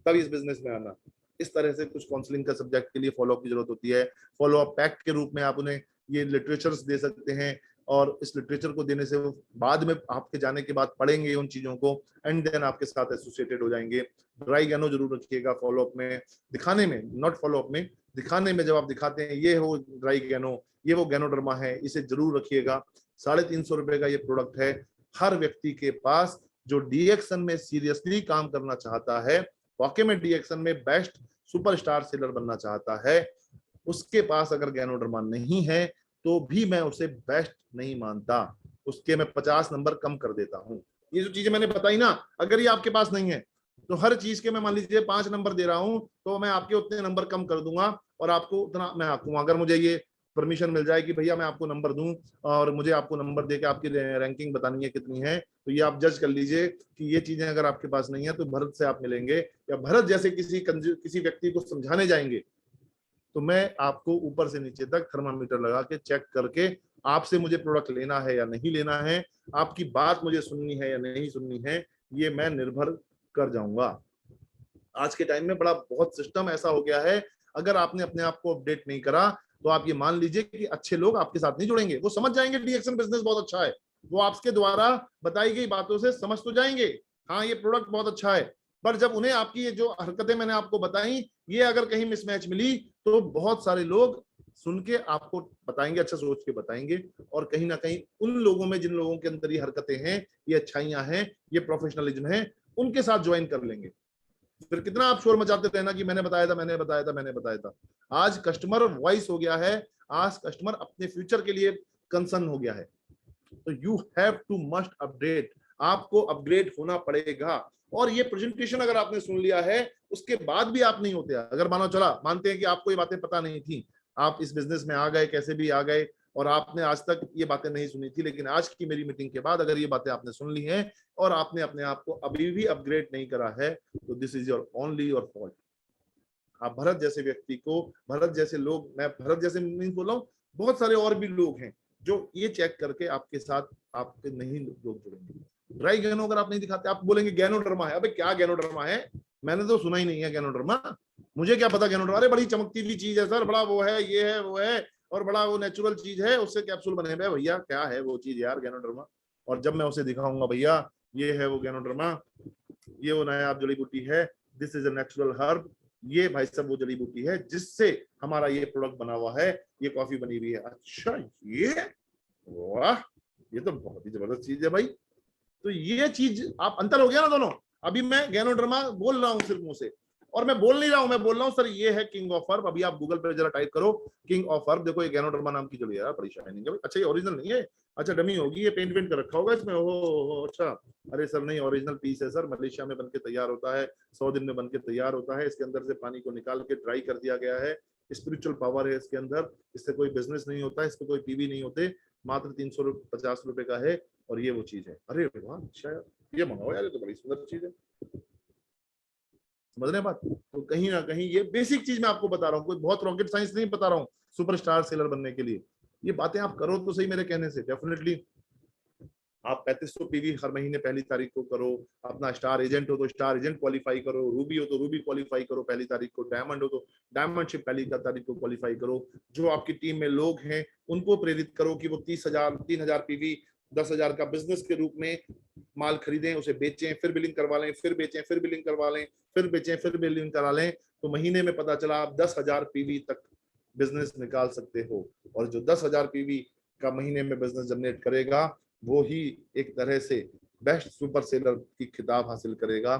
तब इस बिजनेस में आना। इस तरह से कुछ काउंसलिंग का सब्जेक्ट के लिए फॉलोअप की जरूरत होती है। फॉलोअप पैक के रूप में आप उन्हें ये लिटरेचर्स दे सकते हैं, और इस लिटरेचर को देने से वो बाद में आपके जाने के बाद पढ़ेंगे उन चीजों को एंड देन आपके साथ एसोसिएटेड हो जाएंगे। ड्राई गैनो जरूर रखिएगा फॉलोअप में, दिखाने में, नॉट फॉलोअप में, दिखाने में। जब आप दिखाते हैं ये हो ड्राई गैनो, ये वो गैनोडर्मा है, इसे जरूर रखिएगा। 350 रुपए का ये प्रोडक्ट है। हर व्यक्ति के पास जो डीएक्शन में सीरियसली काम करना चाहता है, वाकई में डीएक्शन में बेस्ट सुपरस्टार सेलर बनना चाहता है, उसके पास अगर गैनोडर्मा नहीं है तो भी मैं उसे बेस्ट नहीं मानता, उसके मैं 50 नंबर कम कर देता हूं। ये जो चीजें मैंने बताई ना, अगर ये आपके पास नहीं है तो हर चीज के मैं मान लीजिए 5 नंबर दे रहा हूं तो मैं आपके उतने नंबर कम कर दूंगा और आपको उतना मैं आंकूंगा। अगर मुझे ये परमिशन मिल जाए कि भैया मैं आपको नंबर दूं और मुझे आपको नंबर देके आपकी रैंकिंग बतानी है कितनी है, तो ये आप जज कर लीजिए कि ये चीजें अगर आपके पास नहीं है तो भरत से आप मिलेंगे या भरत जैसे किसी व्यक्ति को समझाने जाएंगे तो मैं आपको ऊपर से नीचे तक थर्मामीटर लगा के चेक करके आपसे मुझे प्रोडक्ट लेना है या नहीं लेना है, आपकी बात मुझे सुननी है या नहीं सुननी है, ये मैं निर्भर कर जाऊंगा। आज के टाइम में बड़ा बहुत सिस्टम ऐसा हो गया है, अगर आपने अपने आप को अपडेट नहीं करा तो आप ये मान लीजिए कि अच्छे लोग आपके साथ नहीं जुड़ेंगे। वो समझ जाएंगे डीएक्शन बिजनेस बहुत अच्छा है, वो आपके द्वारा बताई गई बातों से समझ तो जाएंगे, हाँ ये प्रोडक्ट बहुत अच्छा है, पर जब उन्हें आपकी ये जो हरकतें मैंने आपको बताई ये अगर कहीं मिसमैच मिली तो बहुत सारे लोग सुन के आपको बताएंगे, अच्छा सोच के बताएंगे, और कहीं ना कहीं उन लोगों में जिन लोगों के अंदर ये हरकतें हैं, ये अच्छाइयां हैं, ये प्रोफेशनलिज्म है, उनके साथ ज्वाइन कर लेंगे। फिर कितना आप शोर मचाते रहना कि मैंने बताया था, मैंने बताया था, मैंने बताया था। आज कस्टमर वॉइस हो गया है, आज कस्टमर अपने फ्यूचर के लिए कंसर्न हो गया है, तो you have to must update, आपको अपग्रेड होना पड़ेगा। और ये प्रेजेंटेशन अगर आपने सुन लिया है उसके बाद भी आप नहीं होते, अगर मानो चला मानते हैं कि आपको ये बातें पता नहीं थी, आप इस बिजनेस में आ गए कैसे भी आ गए और आपने आज तक ये बातें नहीं सुनी थी, लेकिन आज की मेरी मीटिंग के बाद अगर ये बातें आपने सुन ली हैं और आपने अपने आप को अभी भी अपग्रेड नहीं करा है तो this is your only your fault. आप भरत जैसे व्यक्ति को, भरत जैसे लोग, मैं भरत जैसे नहीं बोल रहा हूँ, बहुत सारे और भी लोग हैं जो ये चेक करके आपके साथ आपके नहीं लोग जुड़ेंगे। ड्राई गैनो अगर आप नहीं दिखाते, आप बोलेंगे गैनोडर्मा है, अबे क्या गैनोडर्मा है, मैंने तो सुना ही नहीं है गैनोडर्मा, मुझे क्या पता गैनोडर्मा, अरे बड़ी चमकती हुई चीज है सर, बड़ा वो है, ये है, वो है, और बड़ा वो नेचुरल चीज है, उससे कैप्सूल बने हुए, भैया क्या है वो चीज यार गैनोडर्मा। और जब मैं उसे दिखाऊंगा भैया ये है वो गैनोडर्मा, ये वो नायाब जड़ी बूटी है, this is a natural herb, ये भाई साहब वो जड़ी बूटी है जिससे हमारा ये प्रोडक्ट बना हुआ है, ये कॉफी बनी हुई है। अच्छा ये, वाह, ये तो बहुत ही जबरदस्त चीज है भाई। तो ये चीज आप, अंतर हो गया ना दोनों। अभी मैं गैनोडर्मा बोल रहा हूँ सिर्फ मुंह से, और मैं बोल नहीं रहा हूँ, मैं बोल रहा हूँ सर ये है किंग ऑफ हर्ब। अभी आप गूगल पे जरा टाइप करो किंग ऑफ हर्ब, देखो ये गैनोडर्मा नाम की जड़ी है, बड़ी शाइनिंग है। अच्छा ये ओरिजिनल नहीं है, अच्छा डमी होगी, ये पेंट वेंट कर रखा होगा इसमें, हो अच्छा। अरे सर नहीं, ओरिजिनल पीस है सर, मलेशिया में बनके तैयार होता है, 100 दिन में बनके तैयार होता है, इसके अंदर से पानी को निकाल के ड्राई कर दिया गया है, स्पिरिचुअल पावर है इसके अंदर, इससे कोई बिजनेस नहीं होता है, इसमें कोई पीवी नहीं होते, मात्र 350 रुपए का है, और ये वो चीज है। अरे वाह, अच्छा ये मंगाओ यार, ये तो बड़ी सुंदर चीज है, समझ रहे हैं बात। तो कहीं ना कहीं ये बेसिक चीज मैं आपको बता रहा हूँ, कोई बहुत रॉकेट साइंस नहीं बता रहा हूँ सुपरस्टार सेलर बनने के लिए। ये बातें आप करो तो सही मेरे कहने से, डेफिनेटली आप 3500 पीवी हर महीने 1 तारीख को करो, अपना स्टार एजेंट हो तो स्टार एजेंट क्वालिफाई करो, रूबी हो तो रूबी क्वालिफाई करो 1 तारीख को, डायमंड हो तो डायमंडशिप 1 तारीख को क्वालिफाई करो। जो आपकी टीम में लोग हैं उनको प्रेरित करो कि वो 30,000 3,000 पीवी 10,000 का बिजनेस के रूप में माल खरीदें, उसे बेचें, फिर बिलिंग करवा लें, फिर बेचें, फिर बिलिंग करवा लें, फिर बेचें, फिर बिलिंग करा लें, तो महीने में पता चला आप 10,000 पीवी तक बिजनेस निकाल सकते हो। और जो 10,000 पीवी का महीने में बिजनेस जनरेट करेगा वो ही एक तरह से बेस्ट सुपर सेलर की खिताब हासिल करेगा।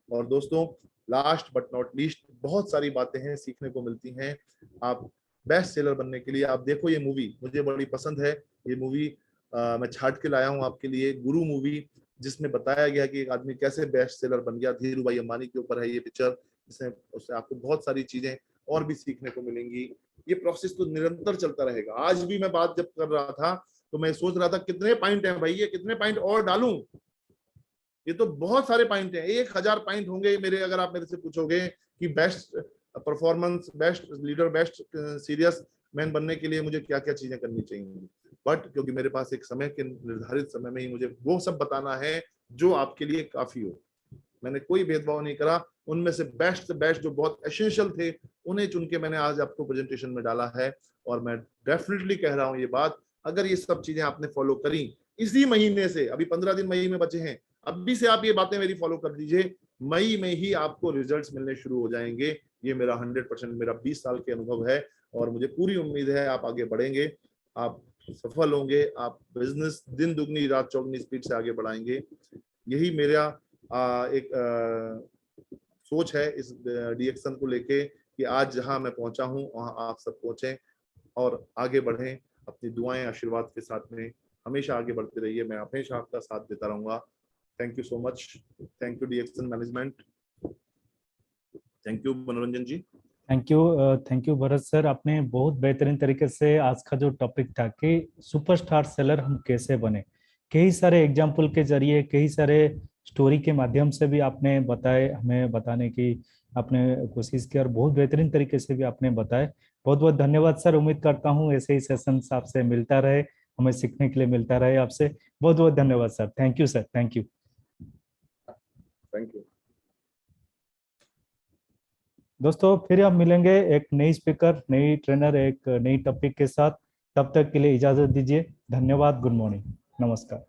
और दोस्तों लास्ट बट नॉट लीस्ट, बहुत सारी बातें हैं सीखने को मिलती हैं। आप बेस्ट सेलर बनने के लिए आप देखो ये मूवी, मुझे बड़ी पसंद है ये मूवी, मैं छाट के लाया हूँ आपके लिए, गुरु मूवी, जिसमें बताया गया कि एक आदमी कैसे बेस्ट सेलर बन गया। धीरू भाई अंबानी के ऊपर है ये पिक्चर, इसमें उससे आपको बहुत सारी चीजें और भी सीखने को मिलेंगी। ये प्रोसेस तो निरंतर चलता रहेगा। आज भी मैं बात जब कर रहा था तो मैं सोच रहा था कितने पॉइंट हैं भाई, ये कितने पॉइंट और डालूं, ये तो बहुत सारे पॉइंट हैं, 1000 पॉइंट होंगे मेरे, अगर आप मेरे से पूछोगे कि best performance, best leader, best serious man बनने के लिए मुझे क्या क्या चीजें करनी चाहिए, बट क्योंकि मेरे पास एक समय के निर्धारित समय में ही मुझे वो सब बताना है जो आपके लिए काफी हो। मैंने कोई भेदभाव नहीं करा, उनमें से बेस्ट जो बहुत एसेंशियल थे उन्हें चुन के मैंने आज आपको प्रेजेंटेशन में डाला है। और मैं डेफिनेटली कह रहा हूं ये बात अगर ये सब चीजें आपने फॉलो करी इसी महीने से, अभी 15 दिन मई में बचे हैं, अभी से आप ये बातें मेरी फॉलो कर दीजिए, मई में ही आपको रिजल्ट्स मिलने शुरू हो जाएंगे। ये मेरा 100% मेरा 20 साल के अनुभव है और मुझे पूरी उम्मीद है आप आगे बढ़ेंगे, आप सफल होंगे, आप बिजनेस दिन दुगनी रात चौगनी स्पीड से आगे बढ़ाएंगे। यही मेरा एक सोच है इस डीएक्शन को लेके कि आज जहां मैं पहुंचा हूं वहां आप सब पहुंचे और आगे बढ़ें। अपनी दुआएं आशीर्वाद के साथ में हमेशा आगे बढ़ते रहिए, मैं हमेशा आपका साथ देता रहूंगा। Thank you so much, thank you डीएक्शन management, thank you Manoranjan ji. Thank you Bharat sir, आपने बहुत बेहतरीन तरीके से आज का जो टॉपिक था कि सुपरस्टार सेलर हम कैसे बने, कई सारे एग्जाम्पल के जरिए, कई सारे स्टोरी के माध्यम से भी आपने बताए, हमें बताने की आपने कोशिश की और बहुत बेहतरीन तरीके से भी आपने बताए। बहुत बहुत धन्यवाद सर। उम्मीद करता हूँ ऐसे ही सेशंस आपसे मिलता रहे, हमें सीखने के लिए मिलता रहे आपसे। बहुत बहुत धन्यवाद sir. Thank you sir. Thank you. Thank you दोस्तों फिर हम मिलेंगे एक नई स्पीकर, नई ट्रेनर, एक नई टॉपिक के साथ। तब तक के लिए इजाजत दीजिए। धन्यवाद। Good morning. नमस्कार।